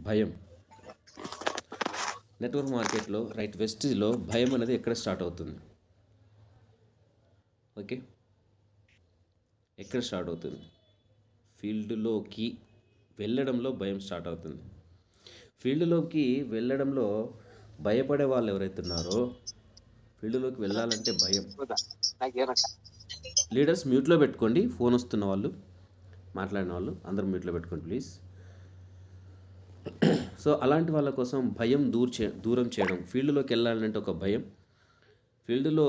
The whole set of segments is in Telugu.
భయం. నెట్వర్క్ మార్కెట్లో రైట్ వెస్టేజ్లో భయం అనేది ఎక్కడ స్టార్ట్ అవుతుంది? ఓకే, ఎక్కడ స్టార్ట్ అవుతుంది? ఫీల్డ్లోకి వెళ్ళడంలో భయం స్టార్ట్ అవుతుంది. ఫీల్డ్లోకి వెళ్ళడంలో భయపడే వాళ్ళు ఎవరైతే ఉన్నారో, ఫీల్డ్లోకి వెళ్ళాలంటే భయం. లీడర్స్ మ్యూట్లో పెట్టుకోండి, ఫోన్ వస్తున్న వాళ్ళు, మాట్లాడిన వాళ్ళు అందరూ మ్యూట్లో పెట్టుకోండి ప్లీజ్. సో అలాంటి వాళ్ళ కోసం భయం దూరం చేయడం. ఫీల్డ్లోకి వెళ్ళాలంటే ఒక భయం, ఫీల్డ్లో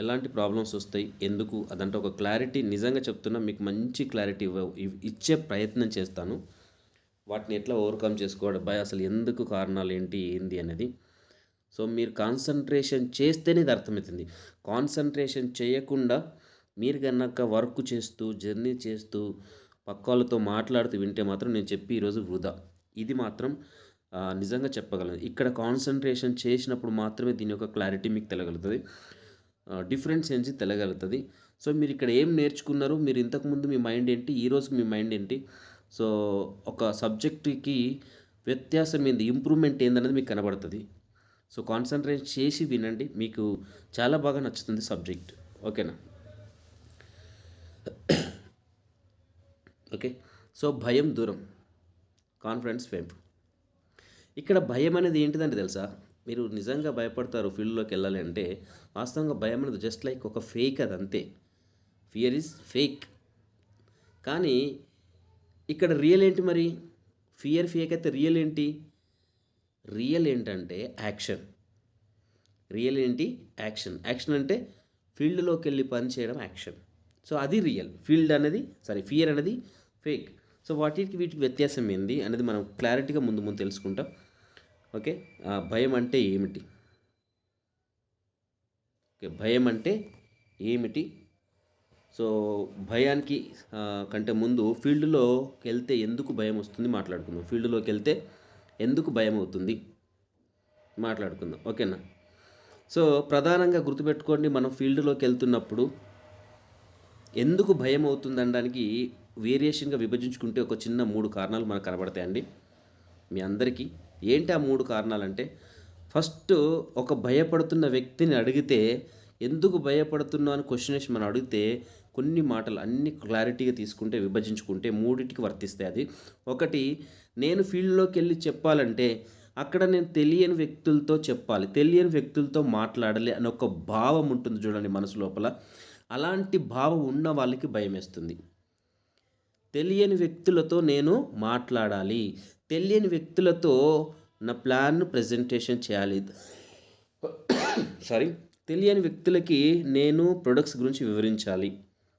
ఎలాంటి ప్రాబ్లమ్స్ వస్తాయి, ఎందుకు అదంటే ఒక క్లారిటీ. నిజంగా చెప్తున్నా, మీకు మంచి క్లారిటీ ఇచ్చే ప్రయత్నం చేస్తాను. వాటిని ఎట్లా ఓవర్కమ్ చేసుకోవడం, భయం అసలు ఎందుకు, కారణాలు ఏంటి, ఏంది అనేది. సో మీరు కాన్సన్ట్రేషన్ చేస్తేనే ఇది అర్థమవుతుంది. కాన్సన్ట్రేషన్ చేయకుండా మీరు కనుక వర్క్ చేస్తూ, జర్నీ చేస్తూ, పక్క వాళ్ళతో మాట్లాడుతూ వింటే మాత్రం నేను చెప్పి ఈరోజు వృధా. ఇది మాత్రం నిజంగా చెప్పగలను. ఇక్కడ కాన్సన్ట్రేషన్ చేసినప్పుడు మాత్రమే దీని యొక్క క్లారిటీ మీకు తెలియగలుగుతుంది, డిఫరెంట్ సెన్స్ తెలియగలుగుతుంది. సో మీరు ఇక్కడ ఏం నేర్చుకున్నారు, మీరు ఇంతకుముందు మీ మైండ్ ఏంటి, ఈరోజు మీ మైండ్ ఏంటి, సో ఒక సబ్జెక్టుకి వ్యత్యాసం ఏంది, ఇంప్రూవ్మెంట్ ఏందనేది మీకు కనబడుతుంది. సో కాన్సన్ట్రేట్ చేసి వినండి, మీకు చాలా బాగా నచ్చుతుంది సబ్జెక్ట్. ఓకేనా? ఓకే. సో భయం దూరం, కాన్ఫిడెన్స్ పెంపు. ఇక్కడ భయం అనేది ఏంటిదంటే తెలుసా, మీరు నిజంగా భయపడతారు ఫీల్డ్లోకి వెళ్ళాలి అంటే, వాస్తవంగా భయం అనేది జస్ట్ లైక్ ఒక ఫేక్, అది అంతే. Fear is fake. కానీ ఇక్కడ రియల్ ఏంటి మరి? ఫియర్ ఫేక్ అయితే రియల్ ఏంటి? రియల్ ఏంటంటే యాక్షన్. రియల్ ఏంటి? యాక్షన్. యాక్షన్ అంటే ఫీల్డ్లోకి వెళ్ళి పని చేయడం యాక్షన్. సో అది రియల్. ఫియర్ అనేది ఫేక్. సో వీటికి వ్యత్యాసం ఏంది అనేది మనం క్లారిటీగా ముందు తెలుసుకుంటాం. ఓకే, భయం అంటే ఏమిటి? ఓకే, భయం అంటే ఏమిటి? సో భయానికి కంటే ముందు ఫీల్డ్లోకి వెళ్తే ఎందుకు భయం వస్తుంది మాట్లాడుకుందాం. ఫీల్డ్లోకి వెళ్తే ఎందుకు భయం అవుతుంది మాట్లాడుకుందాం. ఓకేనా? సో ప్రధానంగా గుర్తుపెట్టుకోండి, మనం ఫీల్డ్లోకి వెళ్తున్నప్పుడు ఎందుకు భయం అవుతుంది అనడానికి వేరియేషన్గా విభజించుకుంటే ఒక చిన్న 3 కారణాలు మనకు కనబడతాయండి మీ అందరికీ. ఏంటి ఆ 3 కారణాలంటే, ఫస్ట్ ఒక భయపడుతున్న వ్యక్తిని అడిగితే, ఎందుకు భయపడుతున్నావు అని క్వశ్చన్ వేసి మనం అడిగితే, కొన్ని మాటలు అన్ని క్లారిటీగా తీసుకుంటే, విభజించుకుంటే 3టికి వర్తిస్తాయి. అది ఒకటి, నేను ఫీల్డ్లోకి వెళ్ళి చెప్పాలంటే అక్కడ నేను తెలియని వ్యక్తులతో చెప్పాలి, తెలియని వ్యక్తులతో మాట్లాడాలి అని ఒక భావం ఉంటుంది చూడండి మనసు లోపల. అలాంటి భావం ఉన్న వాళ్ళకి భయం వేస్తుంది. తెలియని వ్యక్తులతో నేను మాట్లాడాలి, తెలియని వ్యక్తులతో నా ప్లాన్ను ప్రజెంటేషన్ చేయాలి, తెలియని వ్యక్తులకి నేను ప్రొడక్ట్స్ గురించి వివరించాలి.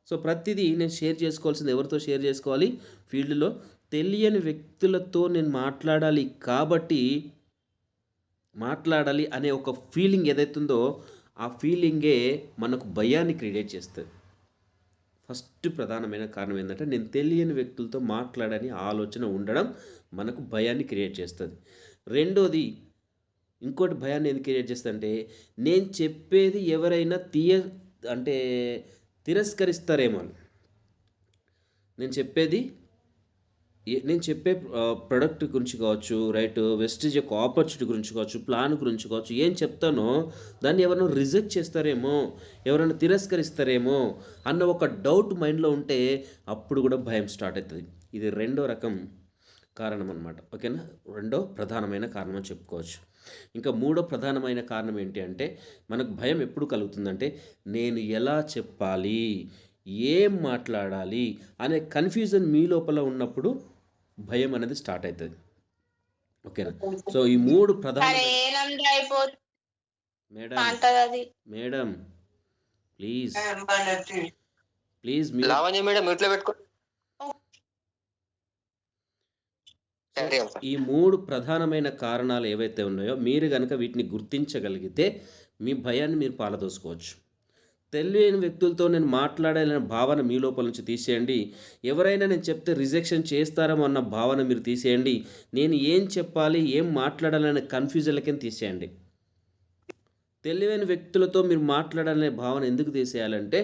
సో ప్రతిదీ నేను షేర్ చేసుకోవాల్సింది ఎవరితో షేర్ చేసుకోవాలి? ఫీల్డ్లో తెలియని వ్యక్తులతో నేను మాట్లాడాలి. కాబట్టి మాట్లాడాలి అనే ఒక ఫీలింగ్ ఏదైతుందో, ఆ ఫీలింగే మనకు భయాన్ని క్రియేట్ చేస్తుంది. ఫస్ట్ ప్రధానమైన కారణం ఏంటంటే, నేను తెలియని వ్యక్తులతో మాట్లాడని ఆలోచన ఉండడం మనకు భయాన్ని క్రియేట్ చేస్తుంది. రెండోది, ఇంకోటి భయాన్ని ఎందుకు క్రియేట్ చేస్తుంది అంటే, నేను చెప్పేది ఎవరైనా తిరస్కరిస్తారేమో. నేను చెప్పే ప్రొడక్ట్ గురించి కావచ్చు, రైట్, వెస్టేజ్ యొక్క ఆపర్చునిటీ గురించి కావచ్చు, ప్లాన్ గురించి కావచ్చు, ఏం చెప్తానో దాన్ని ఎవరైనా రిజెక్ట్ చేస్తారేమో, ఎవరైనా తిరస్కరిస్తారేమో అన్న ఒక డౌట్ మైండ్లో ఉంటే అప్పుడు కూడా భయం స్టార్ట్ అవుతుంది. ఇది రెండో రకం కారణం అన్నమాట. ఓకేనా? రెండో ప్రధానమైన కారణం అని చెప్పుకోవచ్చు. ఇంకా మూడో ప్రధానమైన కారణం ఏంటి అంటే, మనకు భయం ఎప్పుడు కలుగుతుందంటే, నేను ఎలా చెప్పాలి, ఏం మాట్లాడాలి అనే కన్ఫ్యూజన్ మీ లోపల ఉన్నప్పుడు భయం అనేది స్టార్ట్ అవుతుంది. ఓకేనా? సో ఈ 3 ప్రధాన. మేడం ప్లీజ్ ఈ 3 ప్రధానమైన కారణాలు ఏవైతే ఉన్నాయో, మీరు కనుక వీటిని గుర్తించగలిగితే మీ భయాన్ని మీరు పాలదోసుకోవచ్చు. తెలియని వ్యక్తులతో నేను మాట్లాడాలనే భావన మీ లోపల నుంచి తీసేయండి. ఎవరైనా నేను చెప్తే రిజెక్షన్ చేస్తారేమో అన్న భావన మీరు తీసేయండి. నేను ఏం చెప్పాలి, ఏం మాట్లాడాలనే కన్ఫ్యూజన్లకి తీసేయండి. తెలియని వ్యక్తులతో మీరు మాట్లాడాలనే భావన ఎందుకు తీసేయాలంటే,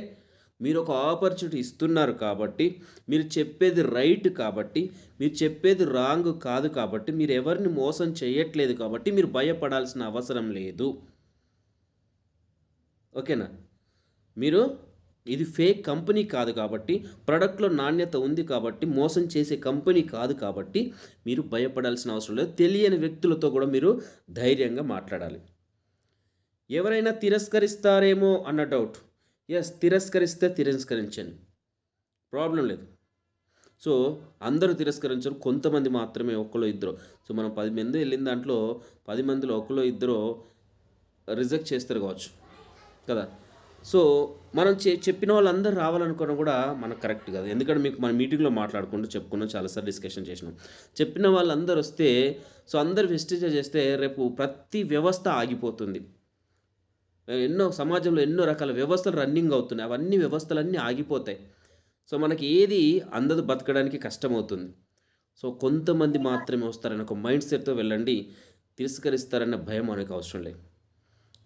మీరు ఒక ఆపర్చునిటీ ఇస్తున్నారు కాబట్టి, మీరు చెప్పేది రైట్ కాబట్టి, మీరు చెప్పేది రాంగ్ కాదు కాబట్టి, మీరు ఎవరిని మోసం చేయట్లేదు కాబట్టి మీరు భయపడాల్సిన అవసరం లేదు. ఓకేనా? మీరు ఇది ఫేక్ కంపెనీ కాదు కాబట్టి, ప్రొడక్ట్‌లో నాణ్యత ఉంది కాబట్టి, మోసం చేసే కంపెనీ కాదు కాబట్టి, మీరు భయపడాల్సిన అవసరం లేదు. తెలియని వ్యక్తులతో కూడా మీరు ధైర్యంగా మాట్లాడాలి. ఎవరైనా తిరస్కరిస్తారేమో అన్న డౌట్. యెస్, తిరస్కరిస్తే తిరస్కరించండి. ప్రాబ్లమ్ లేదు. సో, అందరూ తిరస్కరించరు. కొంతమంది మాత్రమే ఒకళ్ళో ఇద్దరో. సో, మనం 10 మంది వెళ్ళిన దాంట్లో 10 మందిలో ఒకళ్ళో ఇద్దరో రిజెక్ట్ చేస్తారు కావచ్చు. కదా! సో, మనం చెప్పిన వాళ్ళందరూ రావాలనుకోవడం కూడా మనకు కరెక్ట్ కాదు. ఎందుకంటే మీకు మన మీటింగ్‌లో మాట్లాడుకుంటూ చెప్పుకున్నాం. చాలా సార్లు డిస్కషన్ చేసినాం. చెప్పిన వాళ్ళందరూ వస్తే సో, అందరూ వెస్టిజే చేస్తే రేపు ప్రతి వ్యవస్థ ఆగిపోతుంది. ఎన్నో సమాజంలో ఎన్నో రకాల వ్యవస్థలు రన్నింగ్ అవుతున్నాయి. అవన్నీ వ్యవస్థలన్నీ ఆగిపోతాయి. సో, మనకి ఏది అందదు, బతకడానికి కష్టమవుతుంది. సో, కొంతమంది మాత్రమే వస్తారని ఒక మైండ్ సెట్‌తో వెళ్ళండి. తిరస్కరిస్తారన్న భయం మనకు అవసరం లేదు.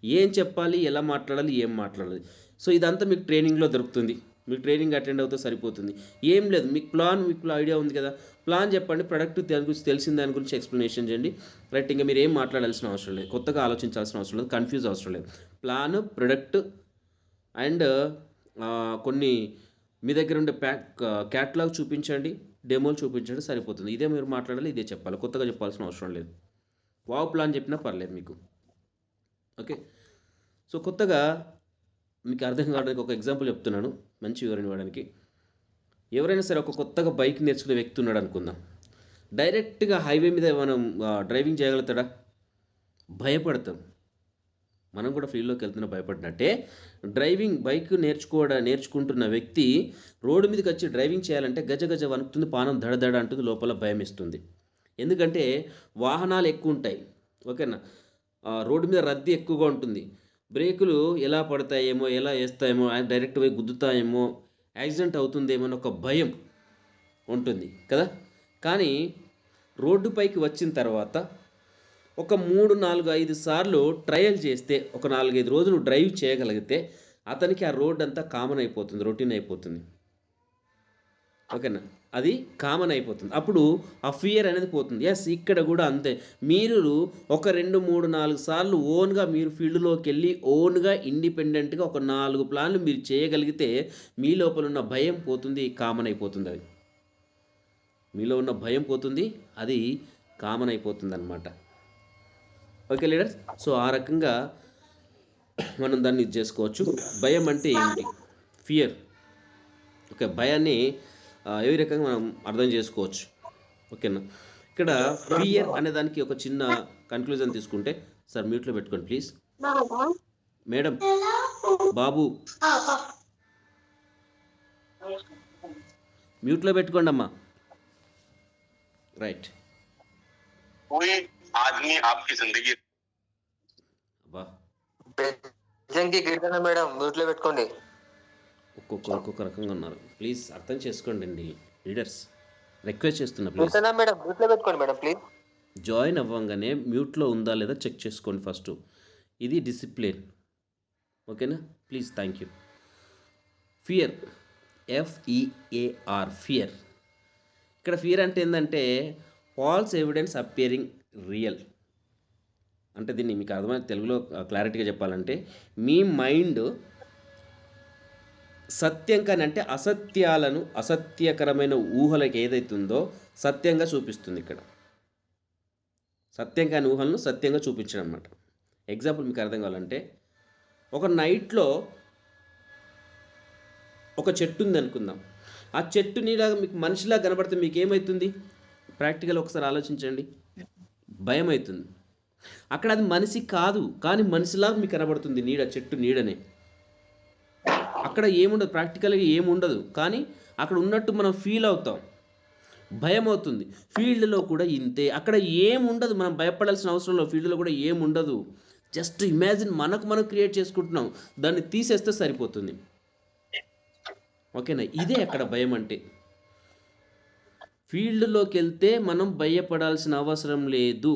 ఏం చెప్పాలి, ఎలా మాట్లాడాలి, ఏం మాట్లాడాలి. సో, ఇదంతా మీకు ట్రైనింగ్‌లో దొరుకుతుంది. మీరు ట్రైనింగ్ అటెండ్ అవుతే సరిపోతుంది. ఏం లేదు, మీకు ఐడియా ఉంది కదా! ప్లాన్ చెప్పండి. ప్రొడక్ట్ దాని గురించి తెలిసిన దాని గురించి ఎక్స్‌ప్లనేషన్ చేయండి. రైట్, ఇంక మీరేం మాట్లాడాల్సిన అవసరం లేదు. కొత్తగా ఆలోచించాల్సిన అవసరం లేదు. కన్‌ఫ్యూజ్ అవసరం లేదు. ప్లాన్, ప్రొడక్ట్ అండ్ కొన్ని మీ దగ్గర ఉండే క్యాటలాగ్ చూపించండి. డెమోలు చూపించండి, సరిపోతుంది. ఇదే మీరు మాట్లాడాలి, ఇదే చెప్పాలి. కొత్తగా చెప్పాల్సిన అవసరం లేదు. వావ్ ప్లాన్ చెప్పినా పర్లేదు మీకు. ఓకే. సో, కొత్తగా మీకు అర్థం కావడానికి ఒక ఎగ్జాంపుల్ చెప్తున్నాను, మంచి వివరణ ఇవ్వడానికి. ఎవరైనా సరే ఒక కొత్తగా బైక్ నేర్చుకునే వ్యక్తి ఉన్నాడు అనుకుందాం. డైరెక్ట్‌గా హైవే మీద మనం డ్రైవింగ్ చేయగలుగుతాడా? భయపడతాం. మనం కూడా ఫీల్డ్‌లోకి వెళ్తున్నా భయపడినట్టే, బైక్ నేర్చుకుంటున్న వ్యక్తి రోడ్డు మీదకొచ్చి డ్రైవింగ్ చేయాలంటే గజ గజ వణుకుతుంది, పానం దడ అంటుంది, లోపల భయమేస్తుంది. ఎందుకంటే వాహనాలు ఎక్కువుంటాయి. ఓకేనా? రోడ్డు మీద రద్దీ ఎక్కువగా ఉంటుంది. బ్రేకులు ఎలా పడతాయేమో, ఎలా ఏస్తాయేమో, డైరెక్ట్ పోయి గుద్దుతాయేమో, యాక్సిడెంట్ అవుతుందేమో అని ఒక భయం ఉంటుంది కదా! కానీ రోడ్డుపైకి వచ్చిన తర్వాత ఒక 3, 4, 5 సార్లు ట్రయల్ చేస్తే, ఒక 4, 5 రోజులు డ్రైవ్ చేయగలిగితే అతనికి ఆ రోడ్ అంతా కామన్ అయిపోతుంది. రొటీన్ అయిపోతుంది. ఓకేనా? అది కామన్ అయిపోతుంది. అప్పుడు ఆ ఫియర్ అనేది పోతుంది. యెస్, ఇక్కడ కూడా అంతే. మీరు ఒక 2, 3, 4 సార్లు ఓన్‌గా మీరు ఫీల్డ్‌లోకెళ్ళి ఓన్‌గా ఇండిపెండెంట్‌గా ఒక 4 ప్లాన్‌లు మీరు చేయగలిగితే మీ లోపల ఉన్న భయం పోతుంది. కామన్ అయిపోతుంది అది. మీలో ఉన్న భయం పోతుంది. అది కామన్ అయిపోతుందన్నమాట. Okay leaders. సో, ఆ రకంగా మనం దాన్ని ఇది చేసుకోవచ్చు. భయం అంటే ఏంటి? ఫియర్. ఓకే. భయాన్ని ఏ రకంగా మనం అర్థం చేసుకోవచ్చు. ఓకేనా? ఇక్కడ ఫియర్ అనే దానికి ఒక చిన్న కన్క్లూజన్ తీసుకుంటే, సార్ మ్యూట్‌లో పెట్టుకోండి ప్లీజ్. మేడం, బాబు మ్యూట్‌లో పెట్టుకోండమ్మా. రైట్. कोई आदमी आपकी जिंदगी అబ్బా! నిజంకి కీర్తన మేడం మ్యూట్లో పెట్టుకోండి. ఒక్కొక్క రకంగా ఉన్నారు. ప్లీజ్ అర్థం చేసుకోండి లీడర్స్. రిక్వెస్ట్ చేస్తున్నా ప్లీజ్. కీర్తన మేడం మ్యూట్లో పెట్టుకోండి మేడం ప్లీజ్. జాయిన్ అవ్వంగానే మ్యూట్లో ఉందా లేదా చెక్ చేసుకోండి ఫస్ట్. ఇది డిసిప్లిన్. ఓకేనా? Please, thank you. Fear, FEAR, fear. ఇక్కడ ఫియర్ అంటే ఏంటంటే ఫాల్స్ ఎవిడెన్స్ అపియరింగ్ రియల్. అంటే దీన్ని మీకు అర్థమైన తెలుగులో క్లారిటీగా చెప్పాలంటే, మీ మైండ్ సత్యం కానీ అంటే అసత్యకరమైన ఊహలకు ఏదైతే ఉందో సత్యంగా చూపిస్తుంది. ఇక్కడ సత్యం కాని ఊహలను సత్యంగా చూపించడం అన్నమాట. ఎగ్జాంపుల్ మీకు అర్థం కావాలంటే, ఒక నైట్లో ఒక చెట్టు ఉంది అనుకుందాం. ఆ చెట్టు నీడగా మీకు మనిషిలా కనబడితే మీకు ఏమవుతుంది? ప్రాక్టికల్ ఒకసారి ఆలోచించండి. భయం అవుతుంది. అక్కడ అది మనిషి కాదు, కానీ మనిషిలా మీకు కనబడుతుంది నీడ, చెట్టు నీడనే. అక్కడ ఏముండదు, ప్రాక్టికల్గా ఏముండదు, కానీ అక్కడ ఉన్నట్టు మనం ఫీల్ అవుతాం. భయం అవుతుంది. ఫీల్డ్లో కూడా ఇంతే. అక్కడ ఏముండదు, మనం భయపడాల్సిన అవసరం లేదు. ఫీల్డ్లో కూడా ఏముండదు. జస్ట్ ఇమాజిన్, మనం క్రియేట్ చేసుకుంటున్నాం. దాన్ని తీసేస్తే సరిపోతుంది. ఓకేనా? ఇదే అక్కడ భయం అంటే. ఫీల్డ్లోకి వెళ్తే మనం భయపడాల్సిన అవసరం లేదు.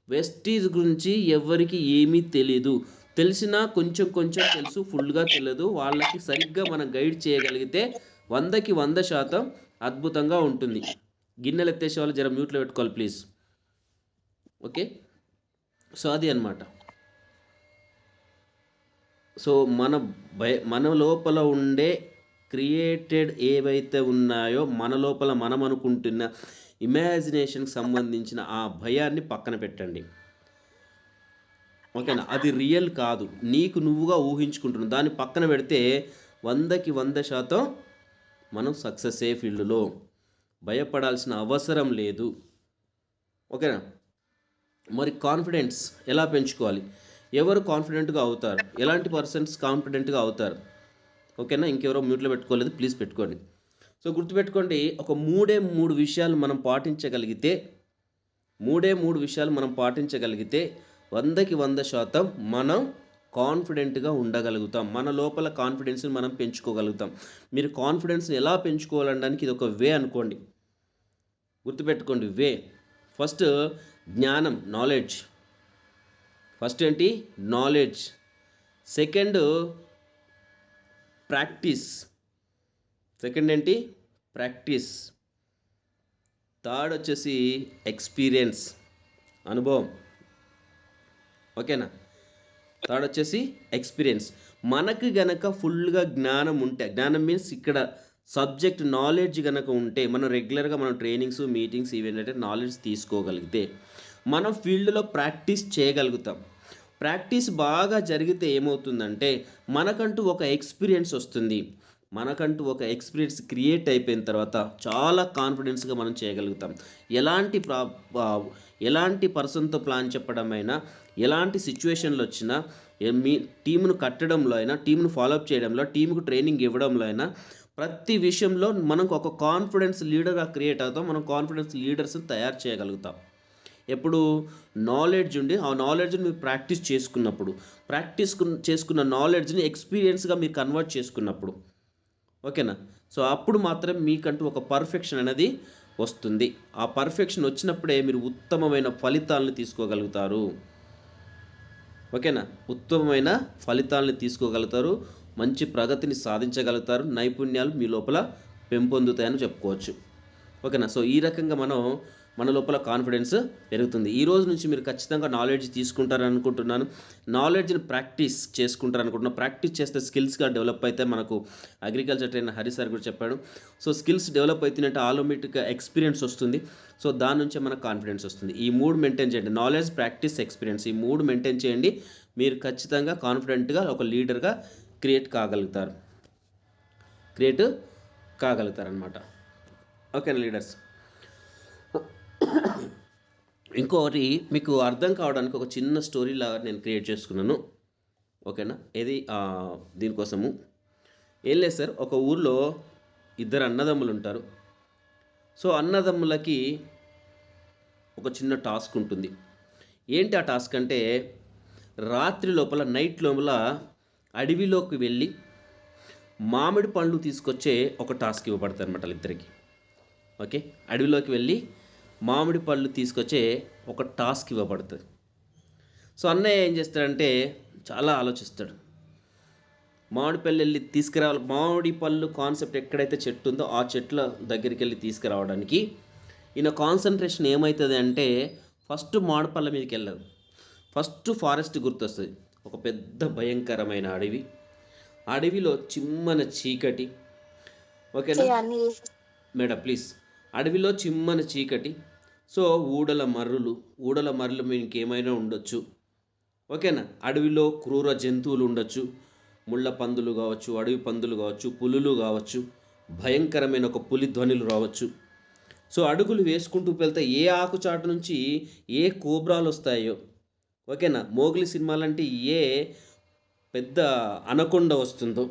వెస్టీజ్ గురించి ఎవరికి ఏమీ తెలీదు. తెలిసినా కొంచెం కొంచెం తెలుసు, ఫుల్గా తెలియదు. వాళ్ళకి సరిగ్గా మనం గైడ్ చేయగలిగితే 100కి 100% అద్భుతంగా ఉంటుంది. గిన్నెలు ఎత్తేసే వాళ్ళు జర మ్యూట్లో పెట్టుకోవాలి ప్లీజ్. ఓకే, సో అది అన్నమాట. సో మన లోపల ఉండే క్రియేటెడ్ ఏవైతే ఉన్నాయో, మన లోపల మనం అనుకుంటున్న ఇమాజినేషన్కి సంబంధించిన ఆ భయాన్ని పక్కన పెట్టండి. ఓకేనా, అది రియల్ కాదు, నీకు నువ్వుగా ఊహించుకుంటున్నావు. దాన్ని పక్కన పెడితే 100కి 100% మనం సక్సెస్ ఏ ఫీల్డ్లో, భయపడాల్సిన అవసరం లేదు. ఓకేనా. మరి కాన్ఫిడెన్స్ ఎలా పెంచుకోవాలి? ఎవరు కాన్ఫిడెంట్గా అవుతారు? ఎలాంటి పర్సన్స్ కాన్ఫిడెంట్గా అవుతారు? ఓకేనా, ఇంకెవరో మ్యూట్లో పెట్టుకోలేదు, ప్లీజ్ పెట్టుకోండి. సో గుర్తుపెట్టుకోండి, ఒక 3 విషయాలు మనం పాటించగలిగితే 3 విషయాలు మనం పాటించగలిగితే 100కి 100% మనం కాన్ఫిడెంట్గా ఉండగలుగుతాం. మన లోపల కాన్ఫిడెన్స్ని మనం పెంచుకోగలుగుతాం. మీరు కాన్ఫిడెన్స్ని ఎలా పెంచుకోవాలనడానికి ఇది ఒక వే అనుకోండి. గుర్తుపెట్టుకోండి, వే. ఫస్ట్ జ్ఞానం, నాలెడ్జ్. ఫస్ట్ ఏంటి? నాలెడ్జ్. Second practice. సెకండ్ ఏంటి? ప్రాక్టీస్. థర్డ్ వచ్చేసి ఎక్స్పీరియన్స్, అనుభవం. ఓకేనా, థర్డ్ వచ్చేసి ఎక్స్పీరియన్స్. మనకు గనక ఫుల్గా జ్ఞానం ఉంటే, జ్ఞానం మీన్స్ ఇక్కడ సబ్జెక్ట్ నాలెడ్జ్ కనుక ఉంటే, మనం రెగ్యులర్గా మనం ట్రైనింగ్స్, మీటింగ్స్ ఇవేంటంటే నాలెడ్జ్ తీసుకోగలిగితే మనం ఫీల్డ్లో ప్రాక్టీస్ చేయగలుగుతాం. ప్రాక్టీస్ బాగా జరిగితే ఏమవుతుందంటే మనకంటూ ఒక ఎక్స్పీరియన్స్ వస్తుంది. మనకంటూ ఒక ఎక్స్పీరియన్స్ క్రియేట్ అయిపోయిన తర్వాత చాలా కాన్ఫిడెన్స్గా మనం చేయగలుగుతాం. ఎలాంటి పర్సన్తో ప్లాన్ చెప్పడమైనా, ఎలాంటి సిచ్యువేషన్లు వచ్చినా, మీ టీమును కట్టడంలో అయినా, టీమును ఫాలోఅప్ చేయడంలో, టీముకు ట్రైనింగ్ ఇవ్వడంలో అయినా, ప్రతి విషయంలో మనకు ఒక కాన్ఫిడెన్స్ లీడర్గా క్రియేట్ అవుతాం. మనం కాన్ఫిడెన్స్ లీడర్స్ని తయారు చేయగలుగుతాం. ఎప్పుడు? నాలెడ్జ్ ఉండి ఆ నాలెడ్జ్ని మీరు ప్రాక్టీస్ చేసుకున్నప్పుడు, చేసుకున్న నాలెడ్జ్ని ఎక్స్పీరియన్స్గా మీరు కన్వర్ట్ చేసుకున్నప్పుడు. ఓకేనా. సో అప్పుడు మాత్రం మీకంటూ ఒక పర్ఫెక్షన్ అనేది వస్తుంది. ఆ పర్ఫెక్షన్ వచ్చినప్పుడే మీరు ఉత్తమమైన ఫలితాలను తీసుకోగలుగుతారు. ఓకేనా, ఉత్తమమైన ఫలితాలను తీసుకోగలుగుతారు, మంచి ప్రగతిని సాధించగలుగుతారు, నైపుణ్యాలు మీ లోపల పెంపొందుతాయని చెప్పుకోవచ్చు. ఓకేనా. సో ఈ రకంగా మన లోపల కాన్ఫిడెన్స్ పెరుగుతుంది. ఈ రోజు నుంచి మీరు ఖచ్చితంగా నాలెడ్జ్ తీసుకుంటారని అనుకుంటున్నాను. నాలెడ్జ్ని ప్రాక్టీస్ చేసుకుంటారు అనుకుంటున్నాను. ప్రాక్టీస్ చేస్తే స్కిల్స్గా డెవలప్ అయితే, మనకు అగ్రికల్చర్ ట్రైనర్ హరి సార్ కూడా చెప్పాడు. సో స్కిల్స్ డెవలప్ అవుతున్నట్టు ఆటోమేటిక్గా ఎక్స్పీరియన్స్ వస్తుంది. సో దాని నుంచే మనకు కాన్ఫిడెన్స్ వస్తుంది. ఈ 3 మెయింటైన్ చేయండి, నాలెడ్జ్, ప్రాక్టీస్, ఎక్స్పీరియన్స్. ఈ 3 మెయింటైన్ చేయండి, మీరు ఖచ్చితంగా కాన్ఫిడెంట్గా ఒక లీడర్గా క్రియేట్ కాగలుగుతారనమాట. ఓకేనా లీడర్స్. ఇంకొకటి మీకు అర్థం కావడానికి ఒక చిన్న స్టోరీలా నేను క్రియేట్ చేసుకున్నాను. ఓకేనా, ఇది దీనికోసము ఏం లేదు సార్. ఒక ఊర్లో 2 అన్నదమ్ములు ఉంటారు. సో అన్నదమ్ములకి ఒక చిన్న టాస్క్ ఉంటుంది. ఏంటి ఆ టాస్క్ అంటే, రాత్రి లోపల, నైట్ లోపల అడవిలోకి వెళ్ళి మామిడి పండ్లు తీసుకొచ్చే ఒక టాస్క్ ఇవ్వబడుతుంది అనమాట వాళ్ళిద్దరికి. ఓకే, అడవిలోకి వెళ్ళి మామిడి పళ్ళు తీసుకొచ్చే ఒక టాస్క్ ఇవ్వబడుతుంది. సో అన్నయ్య ఏం చేస్తాడంటే చాలా ఆలోచిస్తాడు. మామిడి పళ్ళు వెళ్ళి తీసుకురావాలి, మామిడి పళ్ళు కాన్సెప్ట్ ఎక్కడైతే చెట్టు ఉందో ఆ చెట్ల దగ్గరికి వెళ్ళి తీసుకురావడానికి ఈయన కాన్సన్ట్రేషన్ ఏమవుతుంది అంటే, ఫస్ట్ మామిడి పళ్ళ మీదకి వెళ్ళదు, ఫస్ట్ ఫారెస్ట్ గుర్తొస్తుంది. ఒక పెద్ద భయంకరమైన అడవి, అడవిలో చిమ్మన చీకటి. ఓకేనా మేడం ప్లీజ్. అడవిలో చిమ్మన చీకటి. సో ఊడల మర్రులు మీకు ఏమైనా ఉండొచ్చు. ఓకేనా, అడవిలో క్రూర జంతువులు ఉండొచ్చు, ముళ్ళ పందులు కావచ్చు, అడవి పందులు కావచ్చు, పులులు కావచ్చు, భయంకరమైన ఒక పులి ధ్వనులు రావచ్చు. సో అడుగులు వేసుకుంటూ వెళ్తే ఏ ఆకుచాటు నుంచి ఏ కోబ్రాలు వస్తాయో, ఓకేనా, మోగ్లీ సినిమాలంటే ఏ పెద్ద అనకొండ వస్తుందో,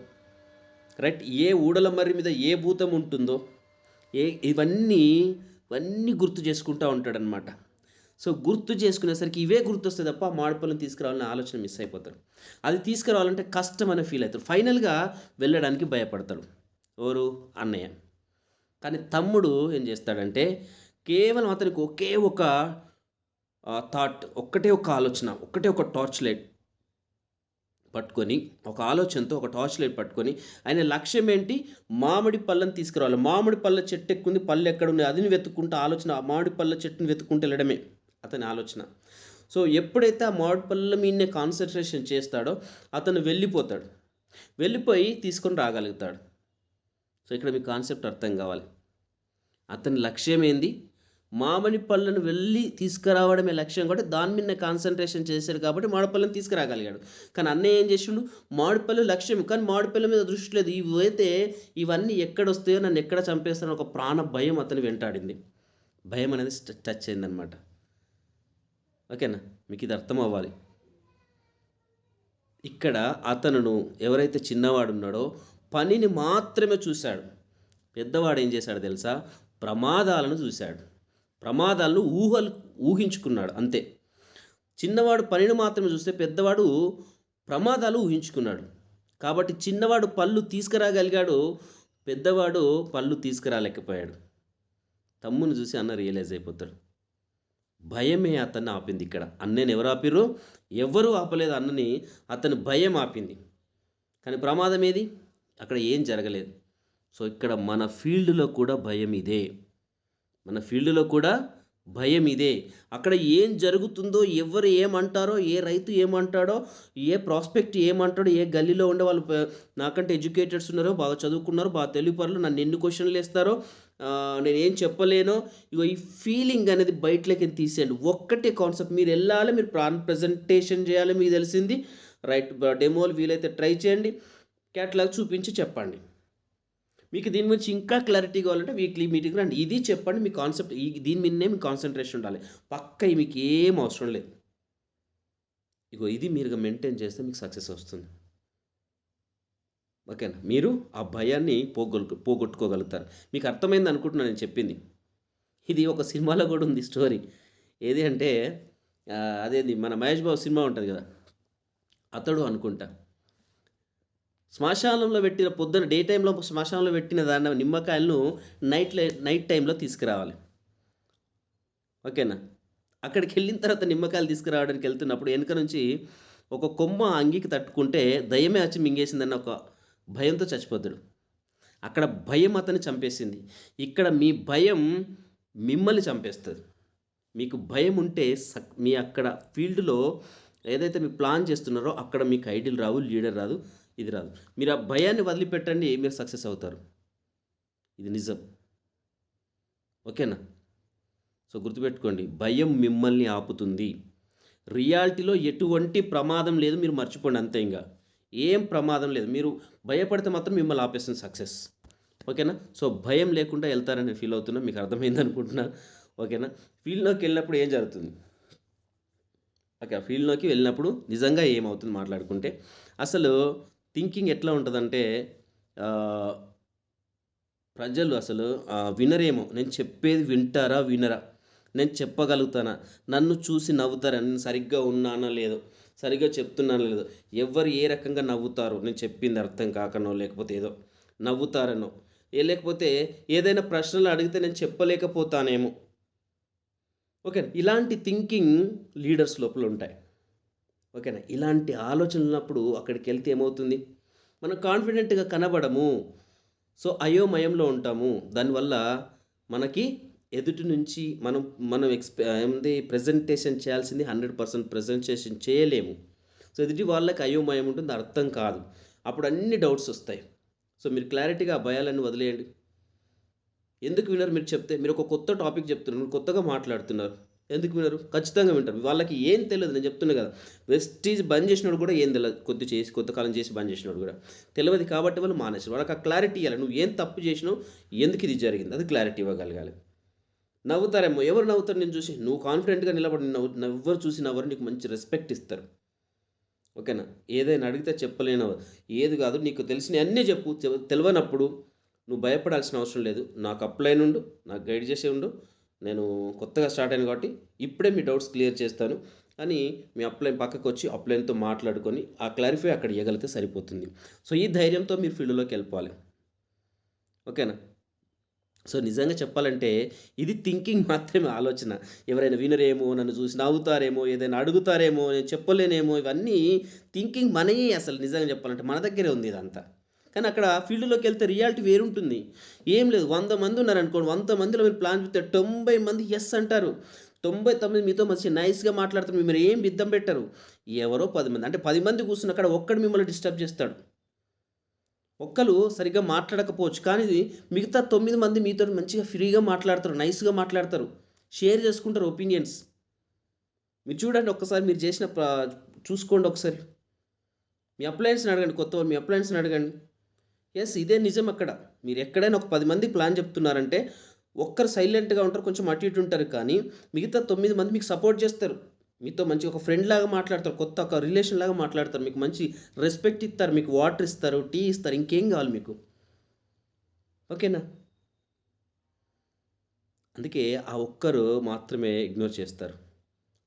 రైట్, ఏ ఊడల మర్రి మీద ఏ భూతం ఉంటుందో, ఇవన్నీ గుర్తు చేసుకుంటూ ఉంటాడనమాట. సో గుర్తు చేసుకునేసరికి ఇవే గుర్తొస్తాయి తప్ప మామిడిపళ్ళని తీసుకురావాలనే ఆలోచన మిస్ అయిపోతాడు. అది తీసుకురావాలంటే కష్టం అనే ఫీల్ అవుతాడు. ఫైనల్గా వెళ్ళడానికి భయపడతాడు. ఎవరు? అన్నయ్య. కానీ తమ్ముడు ఏం చేస్తాడంటే, కేవలం అతనికి ఒకే ఒక థాట్, ఒక్కటే ఒక ఆలోచన, ఒక్కటే ఒక టార్చ్ లైట్. పట్టుకొని ఒక ఆలోచనతో ఒక టార్చ్ లైట్ పట్టుకొని ఆయన లక్ష్యం ఏంటి, మామిడి పళ్ళని తీసుకురావాలి. మామిడి పళ్ళ చెట్టు ఎక్కుంది, పళ్ళు ఎక్కడ ఉన్నాయి అదిని వెతుక్కుంటూ ఆలోచన, ఆ మామిడి పళ్ళ చెట్టుని వెతుక్కుంటూ వెళ్ళడమే అతని ఆలోచన. సో ఎప్పుడైతే ఆ మామిడి పళ్ళ మీదనే కాన్సన్ట్రేషన్ చేస్తాడో అతను వెళ్ళిపోయి తీసుకొని రాగలుగుతాడు. సో ఇక్కడ మీకు కాన్సెప్ట్ అర్థం కావాలి. అతని లక్ష్యం ఏంది, మామిడి పళ్ళను వెళ్ళి తీసుకురావడమే లక్ష్యం కాబట్టి దాని మీద కాన్సన్ట్రేషన్ చేశాడు కాబట్టి మామిడి పళ్ళని తీసుకురాగలిగాడు. కానీ అన్నయ్య ఏం చేసిండు, మామిడి పళ్ళు లక్ష్యం కానీ మామిడి పళ్ళ మీద దృష్టి లేదు. ఇవన్నీ ఎక్కడొస్తాయో, నన్ను ఎక్కడ చంపేస్తానో ఒక ప్రాణ భయం అతను వెంటాడింది. భయం అనేది టచ్ అయిందనమాట. ఓకేనా, మీకు ఇది అర్థం అవ్వాలి. ఇక్కడ అతను ఎవరైతే చిన్నవాడు ఉన్నాడో పనిని మాత్రమే చూశాడు. పెద్దవాడు ఏం చేశాడు తెలుసా, ప్రమాదాలను చూశాడు. ప్రమాదాలను ఊహించుకున్నాడు అంతే. చిన్నవాడు పనిని మాత్రమే చూస్తే పెద్దవాడు ప్రమాదాలు ఊహించుకున్నాడు. కాబట్టి చిన్నవాడు పళ్ళు తీసుకురాగలిగాడు, పెద్దవాడు పళ్ళు తీసుకురాలేకపోయాడు. తమ్ముని చూసి అన్న రియలైజ్ అయిపోతాడు. భయమే అతన్ని ఆపింది. ఇక్కడ అన్నని ఎవరు ఆపిర్రు, ఎవరు ఆపలేదు అన్నని, అతని భయం ఆపింది. కానీ ప్రమాదం ఏది, అక్కడ ఏం జరగలేదు. సో ఇక్కడ మన ఫీల్డ్లో కూడా భయం ఇదే. అక్కడ ఏం జరుగుతుందో, ఎవరు ఏమంటారో, ఏ రైతు ఏమంటాడో, ఏ ప్రాస్పెక్ట్ ఏమంటాడో, ఏ గల్లీలో ఉండే వాళ్ళు నాకంటే ఎడ్యుకేటెడ్స్ ఉన్నారో, బాగా చదువుకున్నారో, బాగా తెలివిపరులు, నన్ను ఎన్ని క్వశ్చన్లు వేస్తారో, నేనేం చెప్పలేనో, ఇగో ఈ ఫీలింగ్ అనేది బయటలోకి తీసేయండి. ఒక్కటే కాన్సెప్ట్, మీరు వెళ్ళాలి, మీరు ప్రజెంటేషన్ చేయాలి, మీకు తెలిసింది రైట్. డెమోలు వీలైతే ట్రై చేయండి, క్యాటలాగ్ చూపించి చెప్పండి. మీకు దీని గురించి ఇంకా క్లారిటీ కావాలంటే వీక్లీ మీటింగ్ రండి, ఇది చెప్పండి. మీ కాన్సెప్ట్ దీని మీదనే మీకు కాన్సన్ట్రేషన్ ఉండాలి. పక్క మీకు ఏం అవసరం లేదు. ఇగో ఇది మీరు మెయింటైన్ చేస్తే మీకు సక్సెస్ వస్తుంది. ఓకేనా, మీరు ఆ భయాన్ని పోగొట్టుకోగలుగుతారు. మీకు అర్థమైంది అనుకుంటున్నాను నేను చెప్పింది. ఇది ఒక సినిమాలో కూడా ఉంది స్టోరీ. ఏది అంటే అదేంది, మన మహేష్ బాబు సినిమా ఉంటుంది కదా, అతడు అనుకుంటా, శ్మశానంలో పెట్టిన పొద్దున డే టైంలో శ్మశానంలో పెట్టిన దాన్ని నిమ్మకాయలను నైట్ టైంలో తీసుకురావాలి. ఓకేనా, అక్కడికి వెళ్ళిన తర్వాత నిమ్మకాయలు తీసుకురావడానికి వెళ్తున్నప్పుడు వెనుక నుంచి ఒక కొమ్మ అంగికి తట్టుకుంటే దయ్యమే వచ్చి మింగేసిందన్న ఒక భయంతో చచ్చిపోతాడు. అక్కడ భయం అతన్ని చంపేసింది. ఇక్కడ మీ భయం మిమ్మల్ని చంపేస్తుంది. మీకు భయం ఉంటే మీ అక్కడ ఫీల్డ్లో ఏదైతే మీరు ప్లాన్ చేస్తున్నారో అక్కడ మీకు ఐడియల్ రావు, లీడర్ రాదు, ఇది రాదు. మీరు ఆ భయాన్ని వదిలిపెట్టండి, మీరు సక్సెస్ అవుతారు. ఇది నిజం. ఓకేనా, సో గుర్తుపెట్టుకోండి, భయం మిమ్మల్ని ఆపుతుంది. రియాలిటీలో ఎటువంటి ప్రమాదం లేదు, మీరు మర్చిపోండి అంతే. ఇంకా ఏం ప్రమాదం లేదు. మీరు భయపడితే మాత్రం మిమ్మల్ని ఆపేస్తుంది సక్సెస్. ఓకేనా, సో భయం లేకుండా వెళ్తారని ఫీల్ అవుతున్నా, మీకు అర్థమైంది అనుకుంటున్నా. ఓకేనా, ఫీల్డ్లోకి వెళ్ళినప్పుడు ఏం జరుగుతుంది, ఓకే, ఫీల్డ్లోకి వెళ్ళినప్పుడు నిజంగా ఏమవుతుంది మాట్లాడుకుంటే, అసలు థింకింగ్ ఎట్లా ఉంటుందంటే, ప్రజలు అసలు వినరేమో, నేను చెప్పేది వినరా, నేను చెప్పగలుగుతానా, నన్ను చూసి నవ్వుతారా, నేను సరిగ్గా ఉన్నానో లేదో, సరిగ్గా చెప్తున్నానో లేదో, ఎవరు ఏ రకంగా నవ్వుతారో, నేను చెప్పింది అర్థం కాకనో, లేకపోతే ఏదో నవ్వుతారనో, లేకపోతే ఏదైనా ప్రశ్నలు అడిగితే నేను చెప్పలేకపోతానేమో. ఓకే, ఇలాంటి థింకింగ్ లీడర్స్ లోపల ఉంటాయి. ఓకేనా, ఇలాంటి ఆలోచనలు ఉన్నప్పుడు అక్కడికి వెళ్తే ఏమవుతుంది, మనం కాన్ఫిడెంట్గా కనబడము. సో అయోమయంలో ఉంటాము. దానివల్ల మనకి ఎదుటి నుంచి మనం ప్రజెంటేషన్ చేయాల్సింది 100% ప్రజెంటేషన్ చేయలేము. సో ఎదుటి వాళ్ళకి అయోమయం ఉంటుంది, అర్థం కాదు, అప్పుడు అన్ని డౌట్స్ వస్తాయి. సో మీరు క్లారిటీగా ఆ భయాలన్నీ వదిలేయండి. ఎందుకు వినరు, మీరు చెప్తే, మీరు ఒక కొత్త టాపిక్ చెప్తున్నారు, మీరు కొత్తగా మాట్లాడుతున్నారు, ఎందుకు వినరు? ఖచ్చితంగా వింటారు. వాళ్ళకి ఏం తెలియదు, నేను చెప్తున్నా కదా, వెస్టీజ్ బంద్ చేసినోడు కూడా ఏం తెలియదు, కొంతకాలం చేసి బంద్ చేసినోడు కూడా తెలియదు. కాబట్టి వాళ్ళు మానేసారు. వాళ్ళకి ఆ క్లారిటీ ఇవ్వాలి. నువ్వు ఏం తప్పు చేసినావు, ఎందుకు ఇది జరిగింది, అది క్లారిటీ ఇవ్వగలగాలి. నవ్వుతారేమో, ఎవరు నవ్వుతారు నేను చూసి, నువ్వు కాన్ఫిడెంట్గా నిలబడి ఎవరు చూసి నవ్వరు, నీకు మంచి రెస్పెక్ట్ ఇస్తారు. ఓకేనా, ఏదైనా అడిగితే చెప్పలేను, ఏది కాదు, నీకు తెలిసిన అన్నీ చెప్పు. తెలియనప్పుడు నువ్వు భయపడాల్సిన అవసరం లేదు. నాకు అప్లైన్ ఉండు, నాకు గైడ్ చేసే ఉండు. నేను కొత్తగా స్టార్ట్ అయ్యాను కాబట్టి ఇప్పుడే మీ డౌట్స్ క్లియర్ చేస్తాను అని మీ అప్లైన్ పక్కకు వచ్చి అప్లైన్తో మాట్లాడుకొని ఆ క్లారిఫై అక్కడ ఇవ్వగలిగితే సరిపోతుంది. సో ఈ ధైర్యంతో మీరు ఫీల్డ్లోకి వెళ్ళిపోవాలి. ఓకేనా, సో నిజంగా చెప్పాలంటే ఇది థింకింగ్ మాత్రమే, ఆలోచన. ఎవరైనా వినరేమో, నన్ను చూసి నవ్వుతారేమో, ఏదైనా అడుగుతారేమో, నేను చెప్పలేనేమో, ఇవన్నీ థింకింగ్ మనయే. అసలు నిజంగా చెప్పాలంటే మన దగ్గరే ఉంది ఇదంతా. కానీ అక్కడ ఫీల్డ్‌లోకి వెళ్తే రియాలిటీ వేరుంటుంది. ఏం లేదు, 100 మంది ఉన్నారనుకోండి, 100 మందిలో మీరు ప్లాన్ చెప్తే 90 మంది యెస్ అంటారు. 99 మీతో మంచి నైస్‌గా మాట్లాడతారు. మిమ్మల్ని ఏం బిద్దం పెట్టరు. ఎవరో 10 మంది, అంటే 10 మంది కూర్చున్న కాడ ఒక్కడు మిమ్మల్ని డిస్టర్బ్ చేస్తాడు. ఒక్కళ్ళు సరిగ్గా మాట్లాడకపోవచ్చు. కానీ మిగతా 9 మంది మీతోటి మంచిగా ఫ్రీగా మాట్లాడతారు. నైస్‌గా మాట్లాడతారు. షేర్ చేసుకుంటారు ఒపీనియన్స్. మీరు చూడండి ఒక్కసారి, మీరు చేసిన చూసుకోండి ఒకసారి. మీ అప్లయన్స్‌ని అడగండి. కొత్తవాళ్ళు మీ అప్లయన్స్‌ని అడగండి. యెస్, ఇదే నిజం అక్కడ. మీరు ఎక్కడైనా ఒక 10 మందికి ప్లాన్ చెప్తున్నారంటే, ఒక్కరు సైలెంట్‌గా ఉంటారు. కొంచెం అటు ఇటు ఉంటారు. కానీ మిగతా 9 మంది మీకు సపోర్ట్ చేస్తారు. మీతో మంచిగా ఒక ఫ్రెండ్‌లాగా మాట్లాడతారు. కొత్త ఒక రిలేషన్‌లాగా మాట్లాడతారు. మీకు మంచి రెస్పెక్ట్ ఇస్తారు. మీకు వాటర్ ఇస్తారు, టీ ఇస్తారు. ఇంకేం కావాలి మీకు? ఓకేనా? అందుకే ఆ ఒక్కరు మాత్రమే ఇగ్నోర్ చేస్తారు.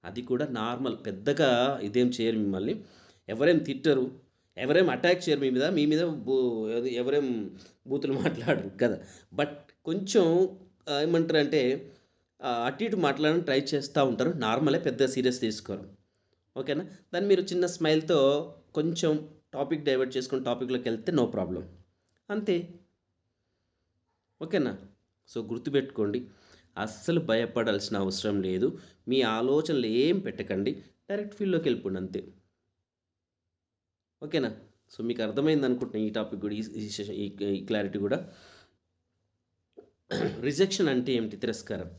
అది కూడా నార్మల్. పెద్దగా ఇదేం చేయరు మిమ్మల్ని. ఎవరేం తిట్టరు. ఎవరేం అటాక్ చేయరు మీ మీద. మీ మీద ఎవరేం బూతులు మాట్లాడరు కదా! బట్ కొంచెం ఏమంటారంటే అటు ఇటు మాట్లాడడానికి ట్రై చేస్తా ఉంటారు. నార్మలే, పెద్దగా సీరియస్ తీసుకోరు. ఓకేనా? దాన్ని మీరు చిన్న స్మైల్‌తో కొంచెం టాపిక్ డైవర్ట్ చేసుకొని టాపిక్‌లోకెళ్తే నో ప్రాబ్లమ్. అంతే. ఓకేనా? సో గుర్తుపెట్టుకోండి. అస్సలు భయపడాల్సిన అవసరం లేదు. మీ ఆలోచనలు ఏం పెట్టకండి. డైరెక్ట్ ఫీల్డ్‌లోకి వెళ్ళిపోండి అంతే. ఓకేనా? సో మీకు అర్థమైందనుకుంటున్నా ఈ టాపిక్ కూడా, ఈ సెషన్, ఈ క్లారిటీ కూడా. రిజెక్షన్ అంటే ఏమిటి? తిరస్కారం.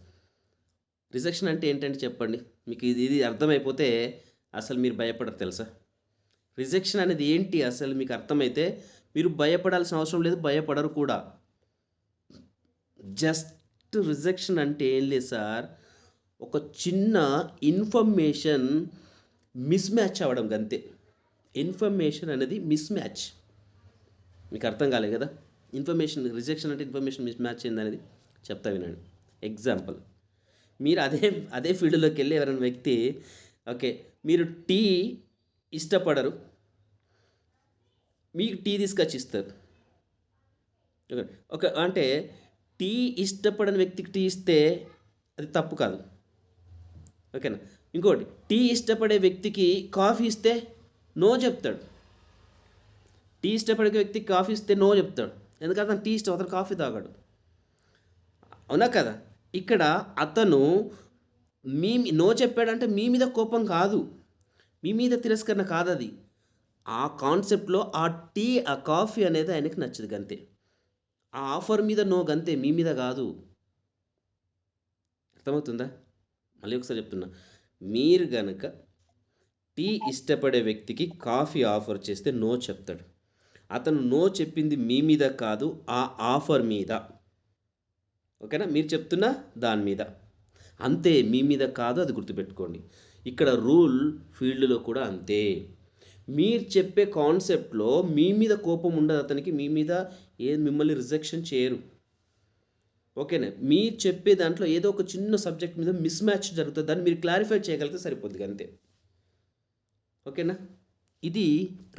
రిజెక్షన్ అంటే ఏంటంటే చెప్పండి. మీకు ఇది అర్థమైపోతే అసలు మీరు భయపడరు తెలుసా? రిజెక్షన్ అనేది ఏంటి అసలు మీకు అర్థమైతే మీరు భయపడాల్సిన అవసరం లేదు. భయపడరు కూడా. జస్ట్ రిజెక్షన్ అంటే ఏం లేదు సార్. ఒక చిన్న ఇన్ఫర్మేషన్ మిస్ మ్యాచ్ అవ్వడం గంతే. ఇన్ఫర్మేషన్ అనేది మిస్ మ్యాచ్. మీకు అర్థం కాలే కదా? ఇన్ఫర్మేషన్ రిజెక్షన్ అంటే ఇన్ఫర్మేషన్ మిస్ మ్యాచ్ ఏందనేది చెప్తా వినండి. ఎగ్జాంపుల్, మీరు అదే ఫీల్డ్‌లోకి వెళ్ళి ఎవరైనా వ్యక్తి, ఓకే, మీరు టీ ఇష్టపడరు, మీకు టీ తీసుకొచ్చి ఇస్తారు. ఓకే. అంటే టీ ఇష్టపడని వ్యక్తికి టీ ఇస్తే అది తప్పు కాదు. ఓకేనా? ఇంకోటి, టీ ఇష్టపడే వ్యక్తికి కాఫీ ఇస్తే నో చెప్తాడు. టీ ఇష్టపడే వ్యక్తికి కాఫీ ఇస్తే నో చెప్తాడు. ఎందుకంటే అతను టీ ఇష్టం, అతను కాఫీ తాగాడు. అవునా కదా? ఇక్కడ అతను నో చెప్పాడంటే మీ మీద కోపం కాదు, మీ మీద తిరస్కరణ కాదది. ఆ కాన్సెప్ట్‌లో ఆ టీ, ఆ కాఫీ అనేది ఆయనకి నచ్చదు గంతే. ఆ ఆఫర్ మీద నో గంతే, మీ మీద కాదు. అర్థమవుతుందా? మళ్ళీ ఒకసారి చెప్తున్నా. మీరు గనక టీ ఇష్టపడే వ్యక్తికి కాఫీ ఆఫర్ చేస్తే నో చెప్తాడు. అతను నో చెప్పింది మీ మీద కాదు, ఆ ఆఫర్ మీద. ఓకేనా? మీరు చెప్తున్న దాని మీద. అంతే, మీ మీద కాదు, అది గుర్తుపెట్టుకోండి. ఇక్కడ రూల్ ఫీల్డ్‌లో కూడా అంతే. మీరు చెప్పే కాన్సెప్ట్‌లో మీ మీద కోపం ఉండదు అతనికి. మీ మీద మిమ్మల్ని రిజెక్షన్ చేయరు. ఓకేనా? మీరు చెప్పే దాంట్లో ఏదో ఒక చిన్న సబ్జెక్ట్ మీద మిస్ మ్యాచ్ జరుగుతుంది. దాన్ని మీరు క్లారిఫై చేయగలిగితే సరిపోద్ది అంతే. ఓకేనా? ఇది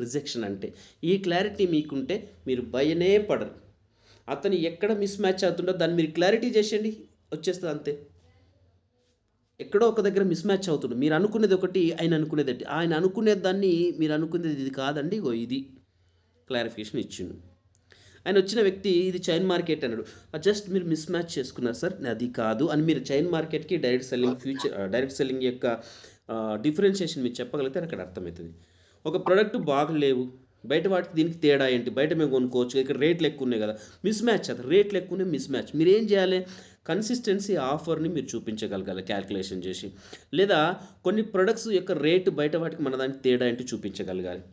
రిజెక్షన్ అంటే. ఈ క్లారిటీ మీకుంటే మీరు భయనే పడరు. అతను ఎక్కడ మిస్ మ్యాచ్ అవుతుందో దాన్ని మీరు క్లారిటీ చేసేయండి, వచ్చేస్తుంది అంతే. ఎక్కడో ఒక దగ్గర మిస్ మ్యాచ్ అవుతుంది. మీరు అనుకునేది ఒకటి, ఆయన అనుకునేది ఒకటి. ఆయన అనుకునే దాన్ని మీరు అనుకునేది ఇది కాదండి, ఇగో ఇది క్లారిఫికేషన్ ఇచ్చిండు. ఆయన వచ్చిన వ్యక్తి ఇది చైన్ మార్కెట్ అన్నాడు. జస్ట్ మీరు మిస్ మ్యాచ్ చేసుకున్నారు సార్, అది కాదు అని మీరు చైన్ మార్కెట్కి డైరెక్ట్ సెల్లింగ్ యొక్క డిఫరెన్షియేషన్ మీరు చెప్పగలిగితే అక్కడ అర్థమవుతుంది. ఒక ప్రోడక్ట్ బాగలేవు, బయట వాటికి దీనికి తేడా ఏంటి? బయట మేము కొనుక్కోవచ్చు, ఇక్కడ రేట్లు ఎక్కువ ఉన్నాయి కదా. మిస్ మ్యాచ్, అది రేట్లు ఎక్కువ ఉన్నాయి, మిస్ మ్యాచ్. మీరు ఏం చేయాలి? కన్సిస్టెన్సీ ఆఫర్ని మీరు చూపించగలగాలి క్యాల్కులేషన్ చేసి, లేదా కొన్ని ప్రొడక్ట్స్ యొక్క రేటు బయట వాటికి మన దానికి తేడా ఏంటి చూపించగలగాలి.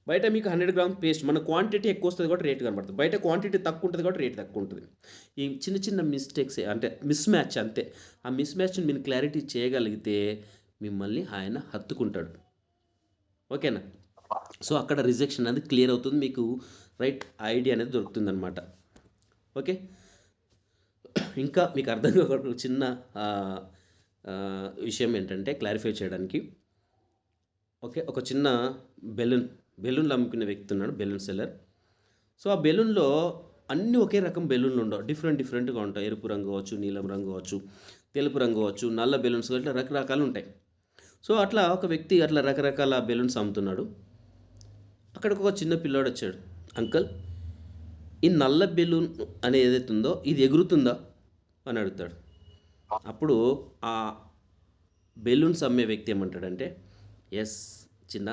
బయట మీకు 100 గ్రామ్ పేస్ట్, మన క్వాంటిటీ ఎక్కువ వస్తుంది కాబట్టి రేట్ కనబడుతుంది. బయట క్వాంటిటీ తక్కువ ఉంటుంది కాబట్టి రేట్ తక్కువ ఉంటుంది. ఈ చిన్న చిన్న మిస్టేక్స్ అంటే మిస్ మ్యాచ్ అంతే. ఆ మిస్ మ్యాచ్ని మీరు క్లారిటీ చేయగలిగితే మిమ్మల్ని ఆయన హత్తుకుంటాడు. ఓకేనా? సో అక్కడ రిజెక్షన్ అనేది క్లియర్ అవుతుంది, మీకు రైట్ ఐడియా అనేది దొరుకుతుందన్నమాట. ఓకే, ఇంకా మీకు అర్థం కాకుండా చిన్న విషయం ఏంటంటే క్లారిఫై చేయడానికి. ఓకే, ఒక చిన్న బెలూన్లు అమ్ముకునే వ్యక్తి ఉన్నాడు, బెలూన్ సెల్లర్. సో ఆ బెలూన్లో అన్నీ ఒకే రకం బెలూన్లు ఉండవు, డిఫరెంట్గా ఉంటాయి. ఎరుపు రంగు కావచ్చు, నీలం రంగు కావచ్చు, తెలుపు రంగు కావచ్చు, నల్ల బెలూన్స్ ఇట్లా రకరకాలు ఉంటాయి. సో అట్లా ఒక వ్యక్తి అట్లా రకరకాల బెలూన్స్ అమ్ముతున్నాడు. అక్కడికి ఒక చిన్న పిల్లాడు వచ్చాడు. అంకల్, ఈ నల్ల బెలూన్ అనేది ఏదైతే ఉందో ఇది ఎగురుతుందా అని అడుగుతాడు. అప్పుడు ఆ బెలూన్స్ అమ్మే వ్యక్తి ఏమంటాడంటే, ఎస్ చిన్న,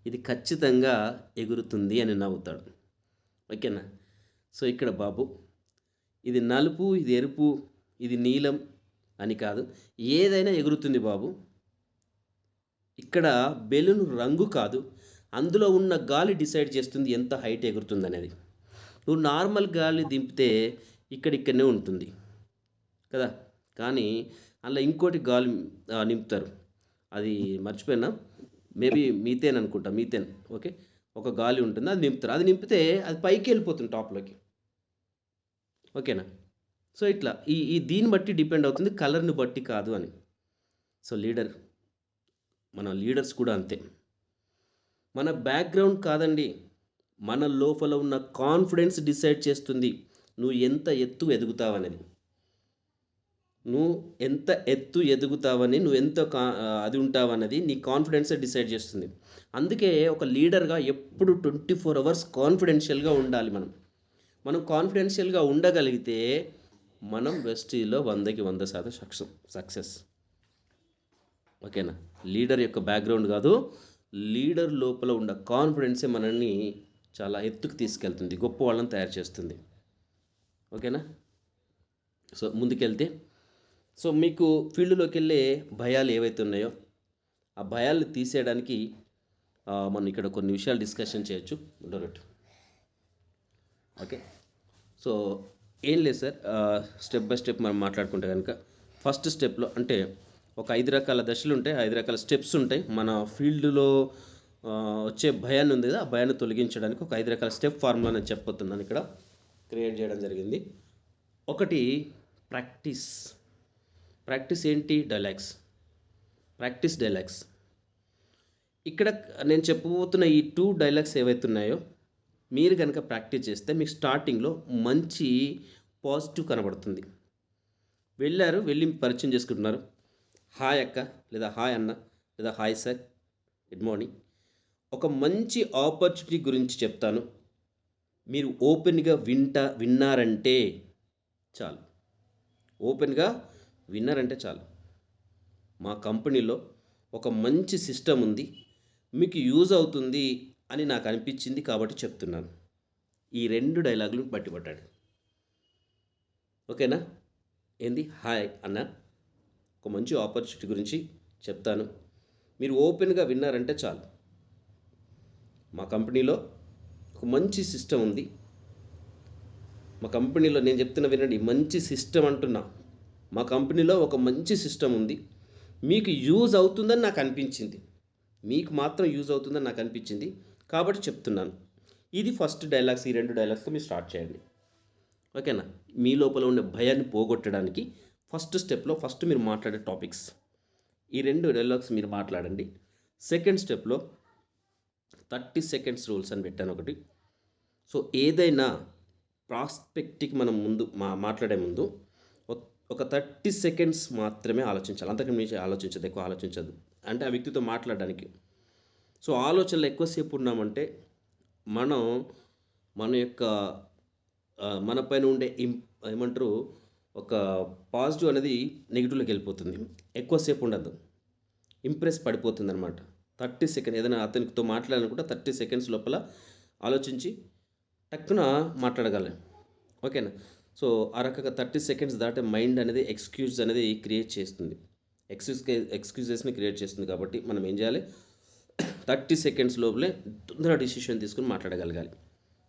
ఇది ఖచ్చితంగా ఎగురుతుంది అని నవ్వుతాడు. ఓకేనా? సో ఇక్కడ బాబు, ఇది నలుపు, ఇది ఎరుపు, ఇది నీలం అని కాదు, ఏదైనా ఎగురుతుంది బాబు. ఇక్కడ బెలూన్ రంగు కాదు, అందులో ఉన్న గాలి డిసైడ్ చేస్తుంది ఎంత హైట్ ఎగురుతుంది అనేది. నువ్వు నార్మల్ గాలి దింపితే ఇక్కడిక్కడనే ఉంటుంది కదా, కానీ అందులో ఇంకోటి గాలి నింపుతారు. అది మర్చిపోయినా, మేబీ మీథేన్ అనుకుంటా, మీథేన్. ఓకే, ఒక గాలి ఉంటుంది, అది నింపుతారు. అది నింపితే అది పైకి వెళ్ళిపోతుంది టాప్లోకి. ఓకేనా? సో ఇట్లా ఈ దీన్ని బట్టి డిపెండ్ అవుతుంది, కలర్ని బట్టి కాదు అని. సో మన లీడర్స్ కూడా అంతే. మన బ్యాక్గ్రౌండ్ కాదండి, మన లోపల ఉన్న కాన్ఫిడెన్స్ డిసైడ్ చేస్తుంది నువ్వు ఎంత ఎత్తు ఎదుగుతావనేది. నువ్వు ఎంత ఎత్తు ఎదుగుతావని, నువ్వు ఎంత అది ఉంటావన్నది నీ కాన్ఫిడెన్సే డిసైడ్ చేస్తుంది. అందుకే ఒక లీడర్గా ఎప్పుడు 24 hours కాన్ఫిడెన్షియల్గా ఉండాలి. మనం కాన్ఫిడెన్షియల్గా ఉండగలిగితే మనం వెస్టీలో 100కి 100% సక్సెస్. ఓకేనా? లీడర్ యొక్క బ్యాక్గ్రౌండ్ కాదు, లీడర్ లోపల ఉన్న కాన్ఫిడెన్సే మనల్ని చాలా ఎత్తుకు తీసుకెళ్తుంది, గొప్ప వాళ్ళని తయారు చేస్తుంది. ఓకేనా? సో ముందుకెళ్తే, సో మీకు ఫీల్డ్లోకి వెళ్ళే భయాలు ఏవైతే ఉన్నాయో ఆ భయాలు తీసేయడానికి మనం ఇక్కడ కొన్ని విషయాలు డిస్కషన్ చేయొచ్చు. Direct okay. సో ఏం లేదు సార్, స్టెప్ బై స్టెప్ మనం మాట్లాడుకుంటే కనుక, ఫస్ట్ స్టెప్లో అంటే ఒక 5 రకాల దశలు ఉంటాయి, 5 రకాల స్టెప్స్ ఉంటాయి. మన ఫీల్డ్లో వచ్చే భయాన్ని ఉంది కదా, ఆ భయాన్ని తొలగించడానికి ఒక 5 రకాల స్టెప్ ఫార్ములా నేను చెప్పబోతున్నాను, ఇక్కడ క్రియేట్ చేయడం జరిగింది. ఒకటి ప్రాక్టీస్ ఏంటి? Practice dialogues. ఇక్కడ నేను చెప్పబోతున్న ఈ 2 డైలాగ్స్ ఏవైతే ఉన్నాయో మీరు కనుక ప్రాక్టీస్ చేస్తే మీకు స్టార్టింగ్లో మంచి పాజిటివ్ కనబడుతుంది. వెళ్ళి పరిచయం చేసుకుంటున్నారు, హాయ్ అక్క, లేదా హాయ్ అన్న, లేదా హాయ్ సార్, గుడ్ మార్నింగ్. ఒక మంచి ఆపర్చునిటీ గురించి చెప్తాను, మీరు ఓపెన్గా విన్నారంటే చాలు. ఓపెన్గా విన్నారంటే చాలు. మా కంపెనీలో ఒక మంచి సిస్టమ్ ఉంది, మీకు యూజ్ అవుతుంది అని నాకు అనిపించింది కాబట్టి చెప్తున్నాను. ఈ 2 డైలాగులు పట్టిపట్టాడు. ఓకేనా? ఏంది? హాయ్ అన్న, ఒక మంచి ఆపర్చునిటీ గురించి చెప్తాను, మీరు ఓపెన్గా విన్నారంటే చాలు. మా కంపెనీలో ఒక మంచి సిస్టమ్ ఉంది, మా కంపెనీలో, నేను చెప్తున్నా వినండి, మంచి సిస్టమ్ అంటున్నా. మా కంపెనీలో ఒక మంచి సిస్టమ్ ఉంది, మీకు యూజ్ అవుతుందని నాకు అనిపించింది, మీకు మాత్రం యూజ్ అవుతుందని నాకు అనిపించింది కాబట్టి చెప్తున్నాను. ఇది ఫస్ట్ డైలాగ్స్. ఈ 2 డైలాగ్స్తో మీరు స్టార్ట్ చేయండి. ఓకేనా? మీ లోపల ఉండే భయాన్ని పోగొట్టడానికి ఫస్ట్ స్టెప్లో ఫస్ట్ మీరు మాట్లాడే టాపిక్స్ ఈ 2 డైలాగ్స్ మీరు మాట్లాడండి. సెకండ్ స్టెప్లో 30 seconds రూల్స్ అని పెట్టాను ఒకటి. సో ఏదైనా ప్రాస్పెక్ట్కి మనం మాట్లాడే ముందు ఒక 30 seconds మాత్రమే ఆలోచించాలి, అంతకన్నా మించి ఆలోచించదు, ఎక్కువ ఆలోచించదు. అంటే ఆ వ్యక్తితో మాట్లాడడానికి. సో ఆలోచనలు ఎక్కువసేపు ఉన్నామంటే మన యొక్క మన పైన ఉండే ఏమంటారు, ఒక పాజిటివ్ అనేది నెగిటివ్లోకి వెళ్ళిపోతుంది. ఎక్కువసేపు ఉండదు, ఇంప్రెస్ పడిపోతుంది అనమాట. 30 seconds ఏదైనా అతనితో మాట్లాడాలనుకుంటే 30 seconds లోపల ఆలోచించి టక్కున మాట్లాడగలం. ఓకేనా? సో ఆ రకంగా 30 seconds దాటే మైండ్ అనేది ఎక్స్క్యూజ్ అనేది క్రియేట్ చేస్తుంది, ఎక్స్క్యూజెస్ని క్రియేట్ చేస్తుంది. కాబట్టి మనం ఏం చేయాలి, 30 seconds లోపలే తొందరగా డిసిషన్ తీసుకుని మాట్లాడగలగాలి.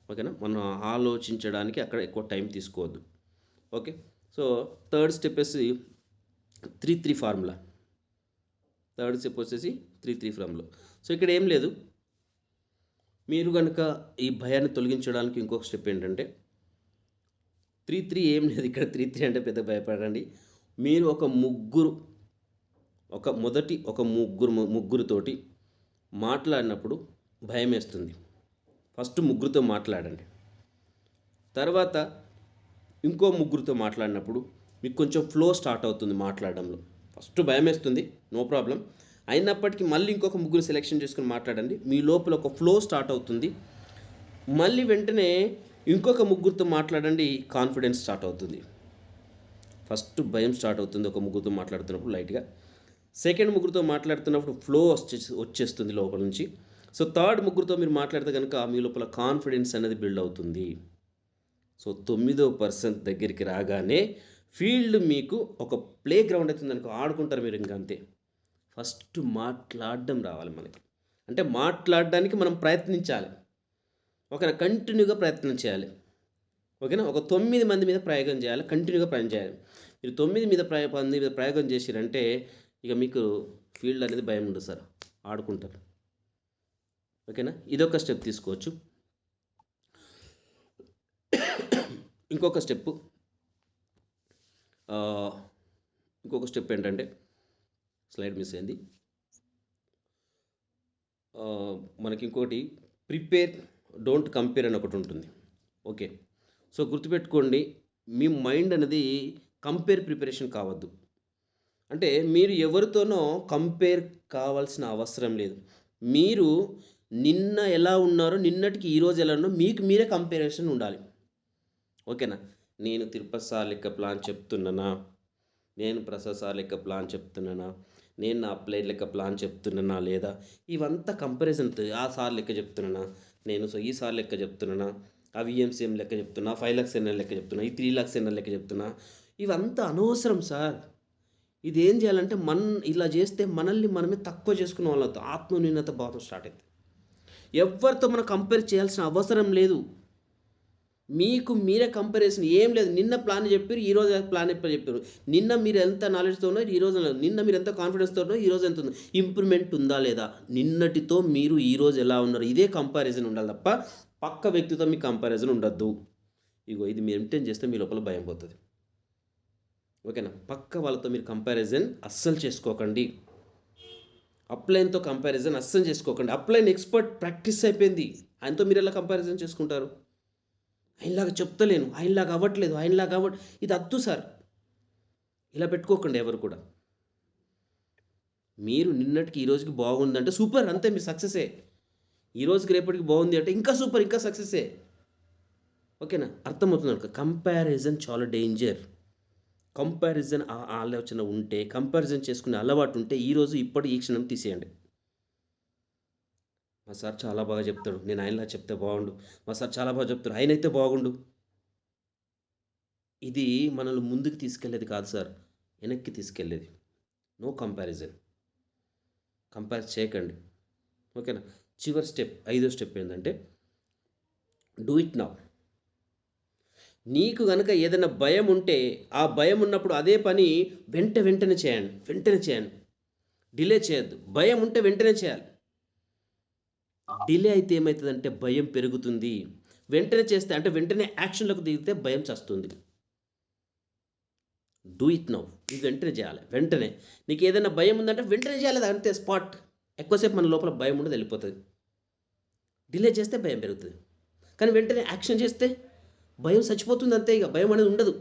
ఓకేనా? మనం ఆలోచించడానికి అక్కడ ఎక్కువ టైం తీసుకోవద్దు. ఓకే. సో థర్డ్ స్టెప్ వచ్చేసి 3-3 ఫార్ములా. థర్డ్ స్టెప్ వచ్చేసి 3-3 ఫార్ములా. సో ఇక్కడ ఏం లేదు, మీరు కనుక ఈ భయాన్ని తొలగించడానికి ఇంకొక స్టెప్ ఏంటంటే 3-3 ఏం లేదు. ఇక్కడ 3-3 అంటే పెద్ద భయపడండి. మీరు ఒక ముగ్గురుతోటి మాట్లాడినప్పుడు భయం వేస్తుంది. ఫస్ట్ ముగ్గురితో మాట్లాడండి. తర్వాత ఇంకో ముగ్గురితో మాట్లాడినప్పుడు మీకు కొంచెం ఫ్లో స్టార్ట్ అవుతుంది మాట్లాడడంలో. ఫస్ట్ భయం వేస్తుంది, నో ప్రాబ్లం. అయినప్పటికీ మళ్ళీ ఇంకొక ముగ్గురు సెలెక్షన్ చేసుకుని మాట్లాడండి, మీ లోపల ఒక ఫ్లో స్టార్ట్ అవుతుంది. మళ్ళీ వెంటనే ఇంకొక ముగ్గురితో మాట్లాడండి, కాన్ఫిడెన్స్ స్టార్ట్ అవుతుంది. ఫస్ట్ భయం స్టార్ట్ అవుతుంది ఒక ముగ్గురితో మాట్లాడుతున్నప్పుడు లైట్గా. సెకండ్ ముగ్గురితో మాట్లాడుతున్నప్పుడు ఫ్లో వచ్చేస్తుంది లోపల నుంచి. సో థర్డ్ ముగ్గురితో మీరు మాట్లాడితే కనుక మీ లోపల కాన్ఫిడెన్స్ అనేది బిల్డ్ అవుతుంది. సో 9వ పర్సన్ దగ్గరికి రాగానే ఫీల్డ్ మీకు ఒక ప్లే గ్రౌండ్ అవుతుంది అనుకో, ఆడుకుంటారు మీరు ఇంకా అంతే. ఫస్ట్ మాట్లాడడం రావాలి మనకి, అంటే మాట్లాడడానికి మనం ప్రయత్నించాలి. ఓకేనా, కంటిన్యూగా ప్రయత్నం చేయాలి. ఓకేనా, ఒక 9 మంది మీద ప్రయోగం చేయాలి, కంటిన్యూగా ప్రయోగం చేయాలి. మీరు 9 మంది మీద ప్రయోగం చేసిరంటే ఇక మీకు ఫీల్డ్ అనేది భయం ఉండదు సార్, ఆడుకుంటారు. ఓకేనా, ఇదొక స్టెప్ తీసుకోవచ్చు. ఇంకొక స్టెప్ ఏంటంటే, స్లైడ్ మిస్ అయింది. మనకి ఇంకోటి ప్రిపేర్ డోంట్ కంపేర్ అని ఒకటి ఉంటుంది. ఓకే, సో గుర్తుపెట్టుకోండి, మీ మైండ్ అనేది ప్రిపరేషన్ కావద్దు. అంటే మీరు ఎవరితోనో కంపేర్ కావాల్సిన అవసరం లేదు. మీరు నిన్న ఎలా ఉన్నారో, నిన్నటికి ఈరోజు ఎలా ఉన్నారో మీకు మీరే కంపారిజన్ ఉండాలి. ఓకేనా, నేను తిరుపతి సార్ లెక్క ప్లాన్ చెప్తున్నానా, నేను ప్రసాద్ సార్ లెక్క ప్లాన్ చెప్తున్నానా, నేను నా అప్లైడ్ లెక్క ప్లాన్ చెప్తున్నానా లేదా, ఇవంతా కంపారిజన్. ఆ సార్ లెక్క చెప్తున్నానా, నేను ఈ సార్ లెక్క చెప్తున్నానా, ఆ విఎంసీఎం లెక్క చెప్తున్నా, 5 lakhs ఎన్ఎల్ లెక్క చెప్తున్నా, ఈ 3 lakhs ఎన్ఎల్ లెక్క చెప్తున్నా, ఇవంతా అనవసరం సార్. ఇది ఏం చేయాలంటే ఇలా చేస్తే మనల్ని మనమే తక్కువ చేసుకునే వాళ్ళతో ఆత్మన్యూనత భావం స్టార్ట్ అవుతుంది. ఎవరితో మనం కంపేర్ చేయాల్సిన అవసరం లేదు. మీకు మీరే కంపారిజన్ ఏం లేదు. నిన్న ప్లాన్ చెప్పారు, ఈరోజు ప్లాన్ ఎప్పుడు చెప్పారు. నిన్న మీరు ఎంత నాలెడ్జ్తో ఉన్నారు, ఈరోజు నిన్న మీరు ఎంత కాన్ఫిడెన్స్తో ఉన్నారు, ఈరోజు ఎంత ఉంది, ఇంప్రూవ్మెంట్ ఉందా లేదా, నిన్నటితో మీరు ఈరోజు ఎలా ఉన్నారు, ఇదే కంపారిజన్ ఉండాలి తప్ప పక్క వ్యక్తితో మీకు కంపారిజన్ ఉండద్దు. ఇది మెయింటైన్ చేస్తే మీ లోపల భయం పోతుంది. ఓకేనా, పక్క వాళ్ళతో మీరు కంపారిజన్ అస్సలు చేసుకోకండి. అప్లైన్తో కంపారిజన్ అస్సలు చేసుకోకండి. అప్లైన్ ఎక్స్పర్ట్ ప్రాక్టీస్ అయిపోయింది, ఆయనతో మీరు ఎలా కంపారిజన్ చేసుకుంటారు? ఆయనలాగా చెప్తలేను, ఆయనలాగా అవ్వట్లేదు, ఆయనలాగా ఇది వద్దు సార్. ఇలా పెట్టుకోకండి ఎవరు కూడా. మీరు నిన్నటికి ఈరోజుకి బాగుందంటే సూపర్, అంతే, మీరు సక్సెసే. ఈరోజుకి రేపటికి బాగుంది అంటే ఇంకా సూపర్, ఇంకా సక్సెసే. ఓకేనా, అర్థమవుతుంది. కంపారిజన్ చాలా డేంజర్. కంపారిజన్ ఆలోచన ఉంటే, కంపారిజన్ చేసుకునే అలవాటు ఉంటే ఈరోజు ఈ క్షణం తీసేయండి. మా సార్ చాలా బాగా చెప్తాడు, నేను ఆయనలా చెప్తే బాగుండు. మా సార్ చాలా బాగా చెప్తాడు, ఆయన అయితే బాగుండు. ఇది మనల్ని ముందుకు తీసుకెళ్ళేది కాదు సార్, వెనక్కి తీసుకెళ్ళేది. నో కంపారిజన్, కంపేర్ చేయకండి. ఓకేనా, చివరి స్టెప్, 5వ స్టెప్ ఏంటంటే డూ ఇట్ నౌ. నీకు కనుక ఏదైనా భయం ఉంటే, ఆ భయం ఉన్నప్పుడు అదే పని వెంటనే చేయండి. డిలే చేయొద్దు. భయం ఉంటే వెంటనే చేయాలి. డిలే అయితే ఏమవుతుందంటే భయం పెరుగుతుంది. వెంటనే చేస్తే, అంటే వెంటనే యాక్షన్లోకి దిగితే భయం చస్తుంది. డూ ఇట్ నౌ, ఇది వెంటనే చేయాలి. వెంటనే నీకు ఏదైనా భయం ఉందంటే వెంటనే చేయాలి, అంతే, స్పాట్. ఎక్కువసేపు మన లోపల భయం ఉండదు, వెళ్ళిపోతుంది. డిలే చేస్తే భయం పెరుగుతుంది, కానీ వెంటనే యాక్షన్ చేస్తే భయం చచ్చిపోతుంది, అంతే. ఇక భయం అనేది ఉండదు,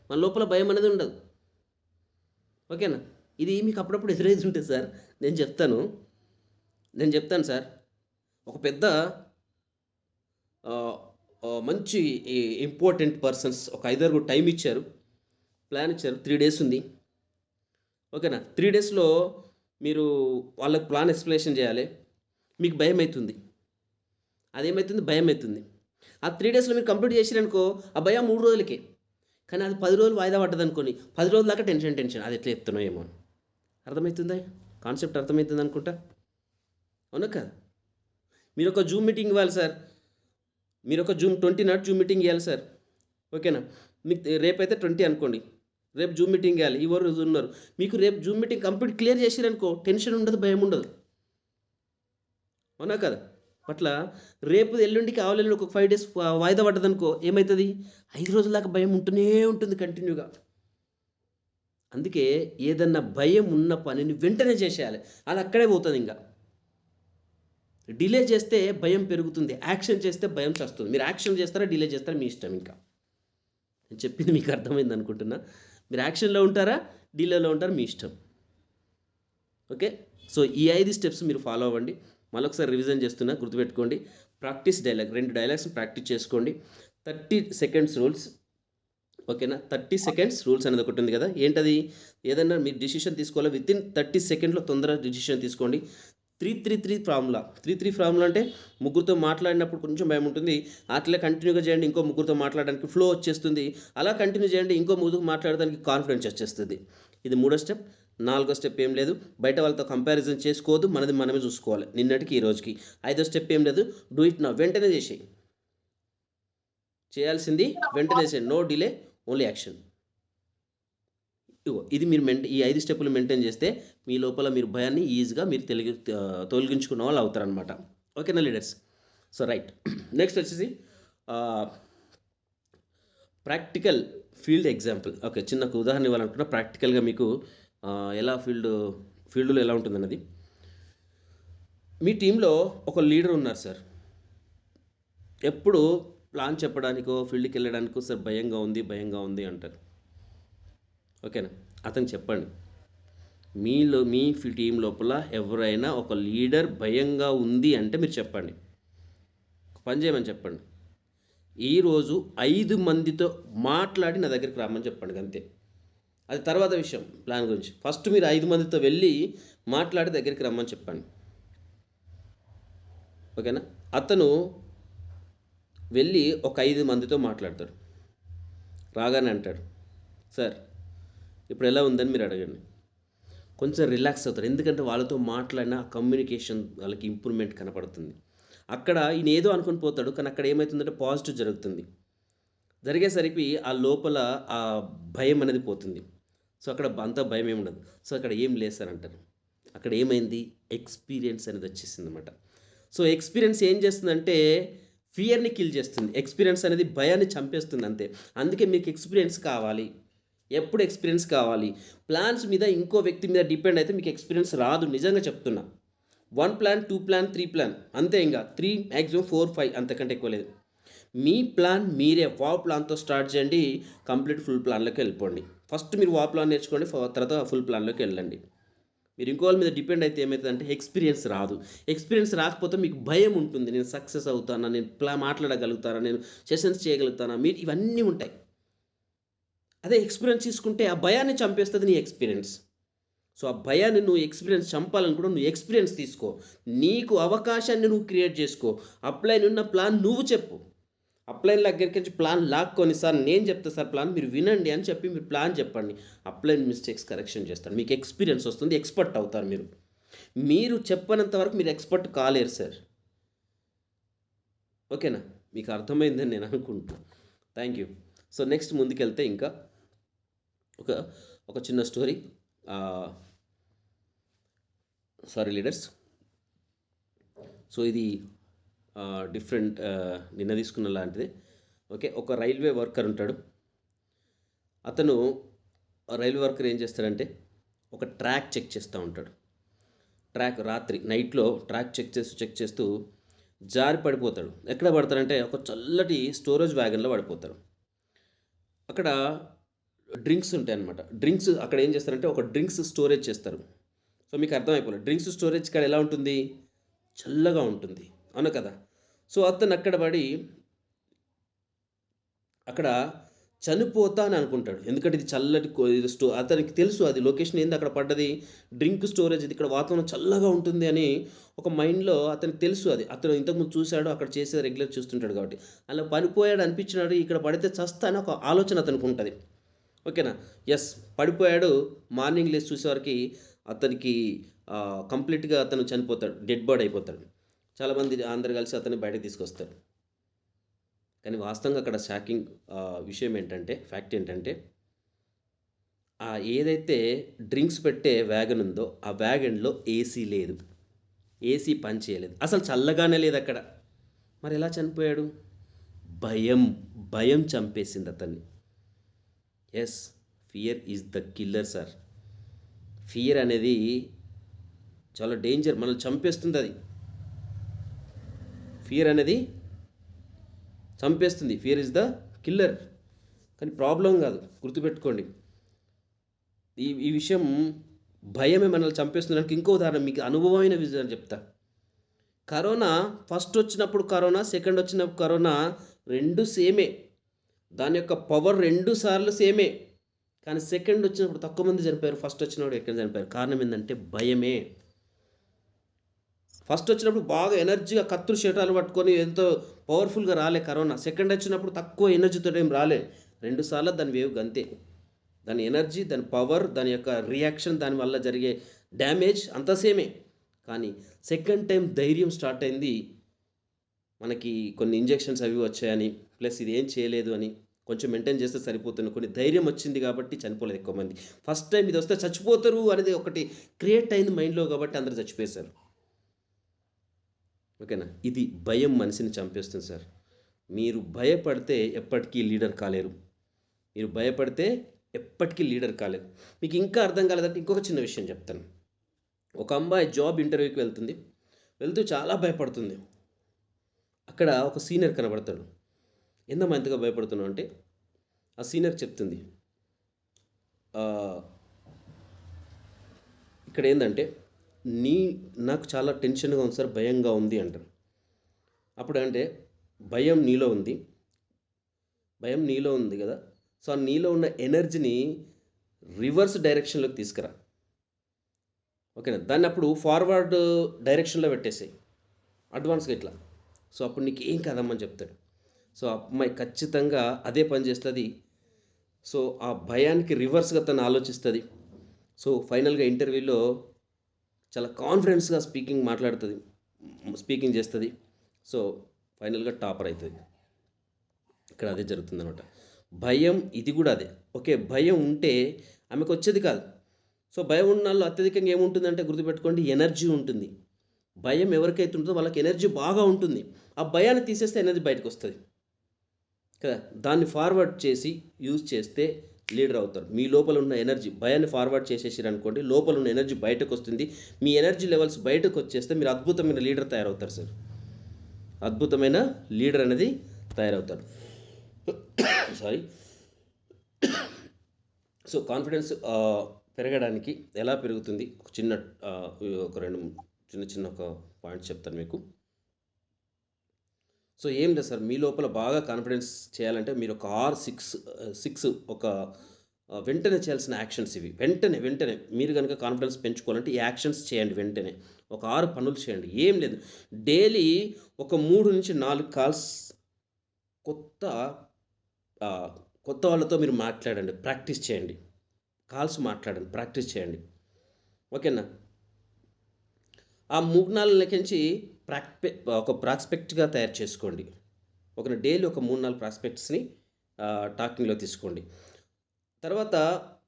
మన లోపల భయం అనేది ఉండదు. ఓకేనా, ఇది మీకు అప్పుడప్పుడు ఎదురైతే ఉంటుంది సార్. నేను చెప్తాను సార్. ఒక పెద్ద మంచి ఇంపార్టెంట్ పర్సన్స్ ఒక 5 టైం ఇచ్చారు, ప్లాన్ ఇచ్చారు. 3 days ఉంది. ఓకేనా, 3 daysలో మీరు వాళ్ళకి ప్లాన్ ఎక్స్ప్లెనేషన్ చేయాలి. మీకు భయం అవుతుంది, అదేమవుతుంది, భయం అవుతుంది. ఆ 3 daysలో మీరు కంప్లీట్ చేసిరనుకో, ఆ భయం 3 రోజులకే. కానీ అది 10 రోజులు వాయిదా పడ్డది అనుకోని, 10 రోజుల దాకా టెన్షన్. అది ఎట్లా చెప్తున్నావు ఏమో. అర్థమవుతుందా? కాన్సెప్ట్ అర్థమవుతుంది అనుకుంటా, అవునా కదా? మీరు ఒక జూమ్ మీటింగ్ ఇవ్వాలి సార్, మీరు ఒక 20 జూమ్ మీటింగ్ ఇవ్వాలి సార్. ఓకేనా, మీకు రేపైతే 20 అనుకోండి, రేపు జూమ్ మీటింగ్ ఇవ్వాలి. ఈ రోజు ఉన్నారు, మీకు రేపు జూమ్ మీటింగ్ కంప్లీట్ క్లియర్ చేసిరనుకో, టెన్షన్ ఉండదు, భయం ఉండదు, అవునా కదా? అట్లా రేపు ఎల్లుండి కావాలని ఒక 5 days వాయిదా పడ్డదనుకో, ఏమవుతుంది, 5 రోజుల దాకా భయం ఉంటూనే ఉంటుంది కంటిన్యూగా. అందుకే ఏదన్నా భయం ఉన్న పనిని వెంటనే చేసేయాలి, అది అక్కడే పోతుంది. ఇంకా డిలే చేస్తే భయం పెరుగుతుంది, యాక్షన్ చేస్తే భయం చేస్తుంది. మీరు యాక్షన్ చేస్తారా, డిలే చేస్తారా, మీ ఇష్టం. ఇంకా నేను చెప్పింది మీకు అర్థమైంది అనుకుంటున్నా. మీరు యాక్షన్లో ఉంటారా, డిలేలో ఉంటారా, మీ ఇష్టం. ఓకే, సో ఈ 5 స్టెప్స్ మీరు ఫాలో అవ్వండి. మళ్ళొకసారి రివిజన్ చేస్తున్నా, గుర్తుపెట్టుకోండి. ప్రాక్టీస్ డైలాగ్, 2 డైలాగ్స్ ప్రాక్టీస్ చేసుకోండి. 30 సెకండ్స్ రూల్స్, ఓకేనా. 30 సెకండ్స్ రూల్స్ అనేది ఒకటి ఉంది కదా, ఏంటది? ఏదైనా మీరు డిసిషన్ తీసుకోవాలి, వితిన్ 30 సెకండ్లో తొందరగా డిసిషన్ తీసుకోండి. 3-3-3 ఫార్ములా. 3-3 ఫార్ములా అంటే ముగ్గురితో మాట్లాడినప్పుడు కొంచెం భయం ఉంటుంది, అట్లే కంటిన్యూగా చేయండి, ఇంకో ముగ్గురితో మాట్లాడడానికి ఫ్లో వచ్చేస్తుంది. అలా కంటిన్యూ చేయండి, ఇంకో ముగ్గురు మాట్లాడడానికి కాన్ఫిడెన్స్ వచ్చేస్తుంది. ఇది 3వ స్టెప్. 4వ స్టెప్ ఏం లేదు, బయట వాళ్ళతో కంపారిజన్ చేసుకోవద్దు, మనది మనమే చూసుకోవాలి, నిన్నటికి ఈ రోజుకి. 5వ స్టెప్ ఏం లేదు, డూ ఇట్ నా, వెంటనే చేసేయి. చేయాల్సింది వెంటనే చేయండి, నో డిలే, ఓన్లీ యాక్షన్. ఇగో ఇది మీరు ఈ 5 స్టెప్పులు మెయింటైన్ చేస్తే మీ లోపల మీరు భయాన్ని ఈజీగా మీరు తొలగించుకున్న వాళ్ళు అవుతారనమాట. ఓకేనా లీడర్స్? సో రైట్, నెక్స్ట్ వచ్చేసి ప్రాక్టికల్ ఫీల్డ్ ఎగ్జాంపుల్. ఓకే, చిన్న ఉదాహరణ ఇవ్వాలనుకున్నా. ప్రాక్టికల్గా మీకు ఎలా ఫీల్డ్లో ఎలా ఉంటుంది అన్నది. మీ టీంలో ఒక లీడర్ ఉన్నారు సార్, ఎప్పుడు ప్లాన్ చెప్పడానికో ఫీల్డ్కి వెళ్ళడానికో సార్ భయంగా ఉంది అంటారు. ఓకేనా, అతనికి చెప్పండి, మీ టీం లోపల ఎవరైనా ఒక లీడర్ భయంగా ఉంది అంటే మీరు చెప్పండి, పని చేయమని చెప్పండి. ఈరోజు 5 మందితో మాట్లాడి నా దగ్గరికి రమ్మని చెప్పండి, అంతే. అది తర్వాత విషయం, ప్లాన్ గురించి. ఫస్ట్ మీరు 5 మందితో వెళ్ళి మాట్లాడి దగ్గరికి రమ్మని చెప్పండి. ఓకేనా, అతను వెళ్ళి ఒక 5 మందితో మాట్లాడతాడు. రాగానే అంటాడు, సార్ ఇప్పుడు ఎలా ఉందని మీరు అడగండి. కొంచెం రిలాక్స్ అవుతారు, ఎందుకంటే వాళ్ళతో మాట్లాడిన కమ్యూనికేషన్ వాళ్ళకి ఇంప్రూవ్మెంట్ కనపడుతుంది. అక్కడ ఈయన ఏదో అనుకుని పోతాడు, కానీ అక్కడ ఏమవుతుందంటే పాజిటివ్ జరుగుతుంది. జరిగేసరికి ఆ లోపల ఆ భయం అనేది పోతుంది. సో అక్కడ అంత భయం ఏమి ఉండదు. సో అక్కడ ఏం లేదు సార్ అంటారు. అక్కడ ఏమైంది, ఎక్స్పీరియన్స్ అనేది వచ్చేసింది అనమాట. సో ఎక్స్పీరియన్స్ ఏం చేస్తుందంటే ఫియర్ని కిల్ చేస్తుంది. ఎక్స్పీరియన్స్ అనేది భయాన్ని చంపేస్తుంది, అంతే. అందుకే మీకు ఎక్స్పీరియన్స్ కావాలి, ఎప్పుడు ఎక్స్పీరియన్స్ కావాలి. ప్లాన్స్ మీద ఇంకో వ్యక్తి మీద డిపెండ్ అయితే మీకు ఎక్స్పీరియన్స్ రాదు, నిజంగా చెప్తున్నా. 1 ప్లాన్, 2 ప్లాన్, 3 ప్లాన్, అంతే. ఇంకా 3 మ్యాక్సిమం 4, 5, అంతకంటే ఎక్కువ లేదు. మీ ప్లాన్ మీరే వావ్ ప్లాన్తో స్టార్ట్ చేయండి, కంప్లీట్ ఫుల్ ప్లాన్లోకి వెళ్ళిపోండి. ఫస్ట్ మీరు వావ్ ప్లాన్ నేర్చుకోండి, తర్వాత ఫుల్ ప్లాన్లోకి వెళ్ళండి. మీరు ఇంకో వాళ్ళ మీద డిపెండ్ అయితే ఏమవుతుందంటే ఎక్స్పీరియన్స్ రాదు. ఎక్స్పీరియన్స్ రాకపోతే మీకు భయం ఉంటుంది, నేను సక్సెస్ అవుతానా, నేను మాట్లాడగలుగుతానా, నేను సెషన్స్ చేయగలుగుతానా, మీరు ఇవన్నీ ఉంటాయి. అదే ఎక్స్పీరియన్స్ తీసుకుంటే ఆ భయాన్ని చంపేస్తుంది నీ ఎక్స్పీరియన్స్. సో ఆ భయాన్ని నువ్వు ఎక్స్పీరియన్స్ చంపాలనుకుంటే నువ్వు ఎక్స్పీరియన్స్ తీసుకో, నీకు అవకాశాన్ని నువ్వు క్రియేట్ చేసుకో. అప్లైన్ ఉన్న ప్లాన్ నువ్వు చెప్పు. అప్లైన్ దగ్గరికి వచ్చి ప్లాన్ లాక్కొని, సార్ నేను చెప్తా సార్ ప్లాన్, మీరు వినండి అని చెప్పి మీరు ప్లాన్ చెప్పండి. అప్లైన్ మిస్టేక్స్ కరెక్షన్ చేస్తాడు, మీకు ఎక్స్పీరియన్స్ వస్తుంది, ఎక్స్పర్ట్ అవుతారు. మీరు చెప్పనంత వరకు మీరు ఎక్స్పర్ట్ కాలేరు సార్. ఓకేనా, మీకు అర్థమైందని నేను అనుకుంటున్నాను. Thank you. సో నెక్స్ట్ ముందుకెళ్తే ఇంకా ఒక చిన్న స్టోరీ. సారీ లీడర్స్, సో ఇది డిఫరెంట్, నిన్న తీసుకున్న లాంటిదే. ఓకే, ఒక రైల్వే వర్కర్ ఉంటాడు. అతను రైల్వే వర్కర్ ఏం చేస్తాడంటే ఒక ట్రాక్ చెక్ చేస్తూ ఉంటాడు. ట్రాక్ రాత్రి నైట్లో ట్రాక్ చెక్ చేస్తూ జారి పడిపోతాడు. ఎక్కడ పడతాడంటే ఒక చల్లటి స్టోరేజ్ వ్యాగన్లో పడిపోతాడు. అక్కడ డ్రింక్స్ ఉంటాయి అన్నమాట. డ్రింక్స్ అక్కడ ఏం చేస్తారంటే ఒక డ్రింక్స్ స్టోరేజ్ చేస్తారు. సో మీకు అర్థమైపోలేదు, డ్రింక్స్ స్టోరేజ్ ఇక్కడ ఎలా ఉంటుంది, చల్లగా ఉంటుంది, అవును కదా. సో అతను అక్కడ పడి అక్కడ చనిపోతా అని అనుకుంటాడు, ఎందుకంటే ఇది చల్లటి అతనికి తెలుసు అది లొకేషన్ ఏంది, అక్కడ పడ్డది డ్రింక్ స్టోరేజ్, ఇది ఇక్కడ వాతావరణం చల్లగా ఉంటుంది అని ఒక మైండ్లో అతనికి తెలుసు. అది అతను ఇంతకుముందు చూశాడు, అక్కడ చేసే రెగ్యులర్ చూస్తుంటాడు కాబట్టి అలా పడిపోయాడు అనిపించినాడు, ఇక్కడ పడితే చస్తా అని ఒక ఆలోచన అతనికి ఉంటుంది. ఓకేనా, ఎస్, పడిపోయాడు. మార్నింగ్ లేచి చూసేవారికి అతనికి కంప్లీట్గా అతను చనిపోతాడు, డెడ్ బాడీ అయిపోతాడు. చాలామంది అందరు కలిసి అతన్ని బయటకు తీసుకొస్తారు. కానీ వాస్తవంగా అక్కడ షాకింగ్ విషయం ఏంటంటే, ఫ్యాక్ట్ ఏంటంటే, ఏదైతే డ్రింక్స్ పెట్టే వ్యాగన్ ఉందో ఆ వ్యాగన్లో ఏసీ లేదు, ఏసీ పని చేయలేదు, అసలు చల్లగానే లేదు అక్కడ. మరి ఎలా చనిపోయాడు? భయం చంపేసింది అతన్ని. Yes, fear is the killer sir. Fear అనేది చాలా డేంజర్, మనల్ని చంపేస్తుంది అది. ఫియర్ అనేది చంపేస్తుంది. Fear is the killer. కానీ ప్రాబ్లం కాదు, గుర్తుపెట్టుకోండి. ఈ ఈ విషయం భయమే మనల్ని చంపేస్తుందానికి ఇంకో ఉదాహరణ మీకు అనుభవమైన విషయం చెప్తా. కరోనా ఫస్ట్ వచ్చినప్పుడు కరోనా, సెకండ్ వచ్చినప్పుడు కరోనా రెండు సేమే. దాని యొక్క పవర్ 2 సార్లు సేమే. కానీ సెకండ్ వచ్చినప్పుడు తక్కువ మంది చనిపోయారు, ఫస్ట్ వచ్చినప్పుడు ఎక్కువ చనిపోయారు. కారణం ఏంటంటే భయమే. ఫస్ట్ వచ్చినప్పుడు బాగా ఎనర్జీగా కత్తులు శటాలు పట్టుకొని ఎంతో పవర్ఫుల్గా రాలే కరోనా. సెకండ్ వచ్చినప్పుడు తక్కువ ఎనర్జీతో ఏం రాలే. 2 సార్లు దాని వేవ్ గంతే. దాని ఎనర్జీ, దాని పవర్, దాని యొక్క రియాక్షన్, దానివల్ల జరిగే డ్యామేజ్ అంతా సేమే. కానీ సెకండ్ టైం ధైర్యం స్టార్ట్ అయింది. మనకి కొన్ని ఇంజెక్షన్స్ అవి వచ్చాయని, ప్లస్ ఇది ఏం చేయలేదు అని, కొంచెం మెయింటైన్ చేస్తే సరిపోతుంది, కొన్ని ధైర్యం వచ్చింది కాబట్టి చనిపోలేదు ఎక్కువ మంది. ఫస్ట్ టైం ఇది వస్తే చచ్చిపోతారు అనేది ఒకటి క్రియేట్ అయింది మైండ్లో కాబట్టి అందరూ చచ్చిపోయేశారు. ఓకేనా? ఇది భయం మనిషిని చంపేస్తుంది సార్. మీరు భయపడితే ఎప్పటికీ లీడర్ కాలేరు. మీరు భయపడితే ఎప్పటికీ లీడర్ కాలేరు. మీకు ఇంకా అర్థం కాలేదంటే ఇంకొక చిన్న విషయం చెప్తాను. ఒక అమ్మాయి జాబ్ ఇంటర్వ్యూకి వెళ్తుంది. వెళ్తూ చాలా భయపడుతుంది. అక్కడ ఒక సీనియర్ కనబడతాడు. ఎందుకు ఎంతగా భయపడుతున్నావు అంటే ఆ సీనియర్ చెప్తుంది, ఇక్కడ ఏంటంటే నాకు చాలా టెన్షన్గా ఉంది సార్, భయంగా ఉంది అంటారు. అప్పుడు అంటే భయం నీలో ఉంది కదా, సో ఆ నీలో ఉన్న ఎనర్జీని రివర్స్ డైరెక్షన్లోకి తీసుకురా. ఓకేనా? దాన్ని అప్పుడు ఫార్వర్డ్ డైరెక్షన్లో పెట్టేసాయి, అడ్వాన్స్గా ఇట్లా. సో అప్పుడు నీకు ఏం కాదమ్మని చెప్తాడు. సో ఆ అమ్మాయి ఖచ్చితంగా అదే పని చేస్తుంది. సో ఆ భయానికి రివర్స్గా తను ఆలోచిస్తుంది. సో ఫైనల్గా ఇంటర్వ్యూలో చాలా కాన్ఫిడెన్స్గా స్పీకింగ్ చేస్తుంది. సో ఫైనల్గా టాపర్ అవుతుంది. ఇక్కడ అదే జరుగుతుంది అనమాట. భయం ఇది కూడా అదే. ఓకే, భయం ఉంటే ఆమెకు వచ్చేది కాదు. సో భయం ఉన్న వాళ్ళు అత్యధికంగా ఏముంటుందంటే గుర్తుపెట్టుకోండి, ఎనర్జీ ఉంటుంది. భయం ఎవరికైతే ఉంటుందో వాళ్ళకి ఎనర్జీ బాగా ఉంటుంది. ఆ భయాన్ని తీసేస్తే ఎనర్జీ బయటకు వస్తుంది కదా. దాన్ని ఫార్వర్డ్ చేసి యూజ్ చేస్తే లీడర్ అవుతారు. మీ లోపల ఉన్న ఎనర్జీ, భయాన్ని ఫార్వర్డ్ చేసేసారు అనుకోండి, లోపల ఉన్న ఎనర్జీ బయటకు వస్తుంది. మీ ఎనర్జీ లెవెల్స్ బయటకు వచ్చేస్తే మీరు అద్భుతమైన లీడర్ తయారవుతారు సార్. అద్భుతమైన లీడర్ అనేది తయారవుతారు. సారీ. సో కాన్ఫిడెన్స్ పెరగడానికి ఎలా పెరుగుతుంది, ఒక రెండు చిన్న పాయింట్స్ చెప్తాను మీకు. సో ఏం లేదు సార్, మీ లోపల బాగా కాన్ఫిడెన్స్ చేయాలంటే మీరు ఒక 6 ఒక వెంటనే చేయాల్సిన యాక్షన్స్ ఇవి. వెంటనే మీరు కనుక కాన్ఫిడెన్స్ పెంచుకోవాలంటే ఈ యాక్షన్స్ చేయండి. వెంటనే ఒక 6 పనులు చేయండి. ఏం లేదు, డైలీ ఒక 3 నుంచి 4 కాల్స్ కొత్త వాళ్ళతో మీరు మాట్లాడండి, ప్రాక్టీస్ చేయండి. కాల్స్ మాట్లాడండి, ప్రాక్టీస్ చేయండి. ఓకేనా? ఆ 3-4 లెక్కించి ఒక ప్రాస్పెక్ట్గా తయారు చేసుకోండి. ఓకేనా? డైలీ ఒక 3-4 ప్రాస్పెక్ట్స్ని టాకింగ్లో తీసుకోండి. తర్వాత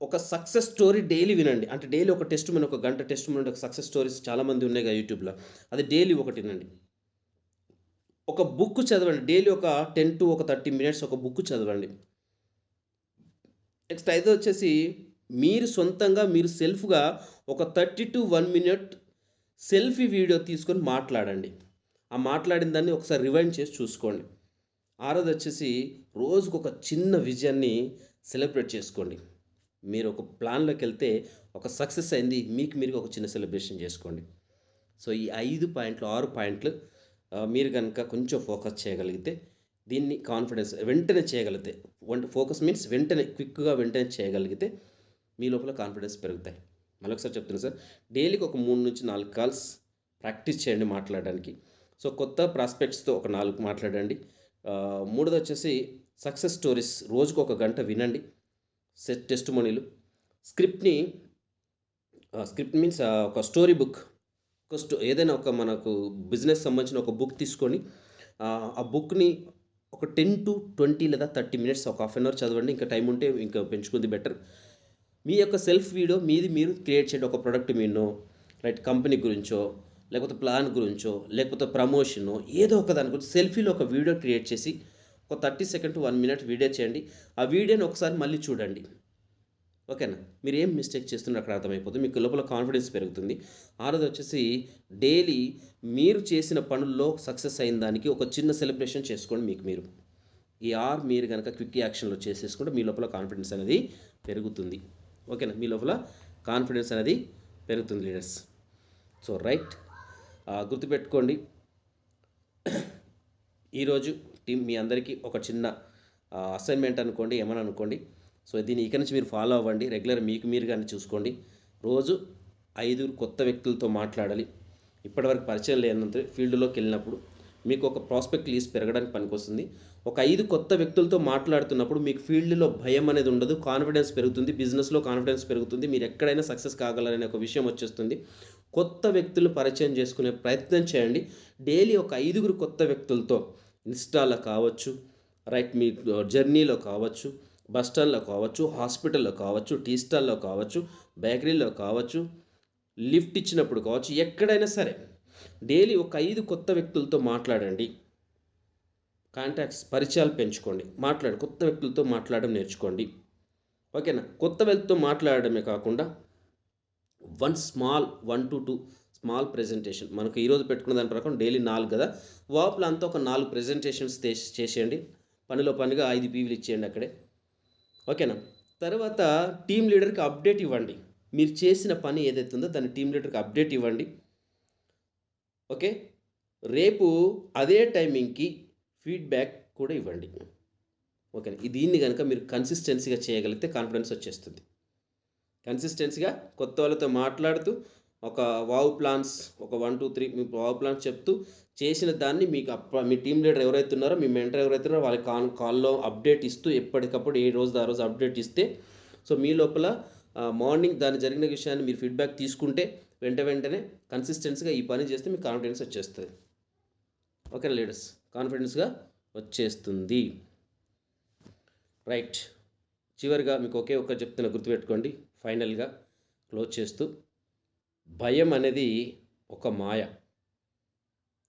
ఒక సక్సెస్ స్టోరీ డైలీ వినండి. అంటే డైలీ ఒక టెస్ట్ మన ఒక గంట టెస్ట్ మన ఒక సక్సెస్ స్టోరీస్ చాలామంది ఉన్నాయి కదా యూట్యూబ్లో, అది డైలీ ఒకటి వినండి. ఒక బుక్ చదవండి డైలీ, ఒక 10 to 30 minutes ఒక బుక్ చదవండి. నెక్స్ట్ 5 వచ్చేసి మీరు సొంతంగా మీరు సెల్ఫ్గా ఒక 30 to 1 minute సెల్ఫీ వీడియో తీసుకొని మాట్లాడండి. ఆ మాట్లాడిన దాన్ని ఒకసారి రివైండ్ చేసి చూసుకోండి. 6ది వచ్చేసి రోజుకు ఒక చిన్న విజయాన్ని సెలబ్రేట్ చేసుకోండి. మీరు ఒక ప్లాన్లోకి వెళ్తే ఒక సక్సెస్ అయింది, మీరు ఒక చిన్న సెలబ్రేషన్ చేసుకోండి. సో ఈ 6 పాయింట్లు మీరు కనుక కొంచెం ఫోకస్ చేయగలిగితే, దీన్ని కాన్ఫిడెన్స్ వెంటనే చేయగలిగితే, ఫోకస్ మీన్స్ క్విక్గా చేయగలిగితే మీ లోపల కాన్ఫిడెన్స్ పెరుగుతాయి. మరొకసారి చెప్తున్నాను సార్, డైలీకి ఒక 3 నుంచి 4 కాల్స్ ప్రాక్టీస్ చేయండి మాట్లాడడానికి. సో కొత్త ప్రాస్పెక్ట్స్తో ఒక 4 మాట్లాడండి. 3ది వచ్చేసి సక్సెస్ స్టోరీస్ రోజుకు ఒక గంట వినండి. టెస్ట్ మనీలు స్క్రిప్ట్ మీన్స్ ఒక స్టోరీ బుక్, ఏదైనా ఒక మనకు బిజినెస్ సంబంధించిన ఒక బుక్ తీసుకొని ఆ బుక్ని ఒక 10 to 20 లేదా 30 minutes ఒక 1/2 hour చదవండి. ఇంకా టైం ఉంటే ఇంకా పెంచుకుంది బెటర్. మీ యొక్క సెల్ఫ్ వీడియో మీరు క్రియేట్ చేయండి. ఒక ప్రోడక్ట్ మీనో, రైట్, కంపెనీ గురించో, లేకపోతే ప్లాన్ గురించో, లేకపోతే ప్రమోషనో, ఏదో ఒక దాని గురించి సెల్ఫీలో ఒక వీడియో క్రియేట్ చేసి ఒక 30 seconds to 1 minute వీడియో చేయండి. ఆ వీడియోని ఒకసారి మళ్ళీ చూడండి. ఓకేనా? మీరు ఏం మిస్టేక్ చేస్తున్నారు అక్కడ అర్థమైపోతుంది. మీకు లోపల కాన్ఫిడెన్స్ పెరుగుతుంది. ఆరోది వచ్చేసి డైలీ మీరు చేసిన పనుల్లో సక్సెస్ అయిన దానికి ఒక చిన్న సెలబ్రేషన్ చేసుకోండి మీకు మీరు. మీరు కనుక క్విక్ యాక్షన్‌లో చేసేసుకుంటే మీ లోపల కాన్ఫిడెన్స్ అనేది పెరుగుతుంది. ఓకేనా? మీ లోపల కాన్ఫిడెన్స్ అనేది పెరుగుతుంది లీడర్స్. సో రైట్, గుర్తుపెట్టుకోండి. ఈరోజు టీం మీ అందరికీ ఒక చిన్న అసైన్మెంట్ అనుకోండి, ఏమని అనుకోండి. సో దీన్ని ఇక నుంచి మీరు ఫాలో అవ్వండి. రెగ్యులర్ మీకు మీరుగానే చూసుకోండి. రోజు 5 కొత్త వ్యక్తులతో మాట్లాడాలి. ఇప్పటివరకు పరిచయం లేనంత ఫీల్డ్లోకి వెళ్ళినప్పుడు మీకు ఒక ప్రాస్పెక్ట్ లిస్ట్ పెరగడానికి పనికొస్తుంది. ఒక 5 కొత్త వ్యక్తులతో మాట్లాడుతున్నప్పుడు మీకు ఫీల్డ్లో భయం అనేది ఉండదు, కాన్ఫిడెన్స్ పెరుగుతుంది, బిజినెస్లో కాన్ఫిడెన్స్ పెరుగుతుంది, మీరు ఎక్కడైనా సక్సెస్ కాగలరనే ఒక విషయం వచ్చేస్తుంది. కొత్త వ్యక్తులు పరిచయం చేసుకునే ప్రయత్నం చేయండి. డైలీ ఒక 5 కొత్త వ్యక్తులతో ఇన్స్టాలో కావచ్చు, రైట్, మీ జర్నీలో కావచ్చు, బస్ స్టాండ్లో కావచ్చు, హాస్పిటల్లో కావచ్చు, టీ స్టాల్లో కావచ్చు, బేకరీలో కావచ్చు, లిఫ్ట్ ఇచ్చినప్పుడు కావచ్చు, ఎక్కడైనా సరే డైలీ ఒక 5 కొత్త వ్యక్తులతో మాట్లాడండి. కాంటాక్ట్స్, పరిచయాలు పెంచుకోండి. కొత్త వ్యక్తులతో మాట్లాడడం నేర్చుకోండి. ఓకేనా? కొత్త వ్యక్తితో మాట్లాడడమే కాకుండా 1 to 2 స్మాల్ ప్రెజెంటేషన్, మనకు ఈరోజు పెట్టుకున్న దాని ప్రకారం డైలీ 4 కదా, వాపులో అంతా ఒక 4 ప్రెజెంటేషన్స్ చేసేయండి. పనిలో పనిగా 5 పీవీలు ఇచ్చేయండి అక్కడే. ఓకేనా? తర్వాత టీమ్ లీడర్కి అప్డేట్ ఇవ్వండి. మీరు చేసిన పని ఏదైతే ఉందో దాన్ని టీమ్ లీడర్కి అప్డేట్ ఇవ్వండి. ఓకే, రేపు అదే టైమింగ్కి ఫీడ్బ్యాక్ కూడా ఇవ్వండి. ఓకేనా? దీన్ని కనుక మీరు కన్సిస్టెన్సీగా చేయగలిగితే కాన్ఫిడెన్స్ వచ్చేస్తుంది. కన్సిస్టెన్సీగా కొత్త వాళ్ళతో మాట్లాడుతూ ఒక వావ్ ప్లాన్స్, ఒక 1 2 3 మీ వావ్ ప్లాన్స్ చెప్తూ చేసిన దాన్ని మీకు మీ టీమ్ లీడర్ ఎవరైతే ఉన్నారో, మీ మెంటర్ ఎవరైతే ఉన్నారో వాళ్ళకి కాల్లో అప్డేట్ ఇస్తూ ఎప్పటికప్పుడు ఏ రోజు ఆ రోజు అప్డేట్ ఇస్తే, సో మీ లోపల మార్నింగ్ దాని జరిగిన విషయాన్ని మీరు ఫీడ్బ్యాక్ తీసుకుంటే వెంటనే కన్సిస్టెన్సీగా ఈ పని చేస్తే మీకు కాన్ఫిడెన్స్ వచ్చేస్తుంది. ఓకే లీడర్స్, కాన్ఫిడెన్స్గా వచ్చేస్తుంది. రైట్, చివరిగా మీకు ఒకే ఒక్కటి చెప్తున్నా, గుర్తుపెట్టుకోండి. ఫైనల్గా క్లోజ్ చేస్తూ, భయం అనేది ఒక మాయ.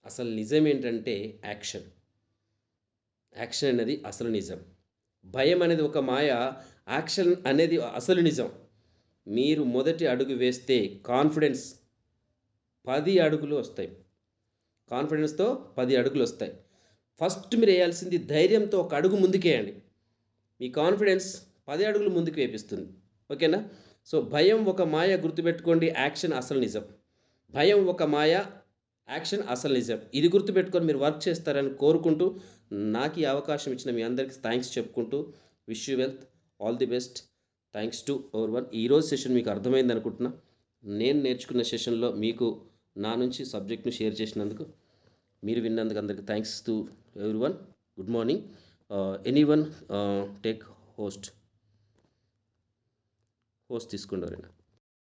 అసలు నిజం ఏంటంటే యాక్షన్ అనేది అసలు నిజం. భయం అనేది ఒక మాయ, యాక్షన్ అనేది అసలు నిజం. మీరు మొదటి అడుగు వేస్తే కాన్ఫిడెన్స్ 10 అడుగులు వస్తాయి. కాన్ఫిడెన్స్తో 10 అడుగులు వస్తాయి. ఫస్ట్ మీరు వేయాల్సింది ధైర్యంతో ఒక అడుగు ముందుకేయండి. మీ కాన్ఫిడెన్స్ 10 అడుగులు ముందుకు వేపిస్తుంది. ఓకేనా? సో భయం ఒక మాయ, గుర్తుపెట్టుకోండి. యాక్షన్ అసలు నిజం. భయం ఒక మాయ, యాక్షన్ అసలు నిజం. ఇది గుర్తుపెట్టుకొని మీరు వర్క్ చేస్తారని కోరుకుంటూ, నాకు ఈ అవకాశం ఇచ్చిన మీ అందరికీ థ్యాంక్స్ చెప్పుకుంటూ, wish you wealth, all the best. Thanks to everyone. ఈరోజు సెషన్ మీకు అర్థమైంది అనుకుంటున్నా. నేను నేర్చుకున్న సెషన్లో మీకు నా నుంచి సబ్జెక్ట్ను షేర్ చేసినందుకు, మీరు విన్నందుకు అందరికీ thanks to everyone. Good morning. Anyone take host తీసుకోండి ఎవరైనా.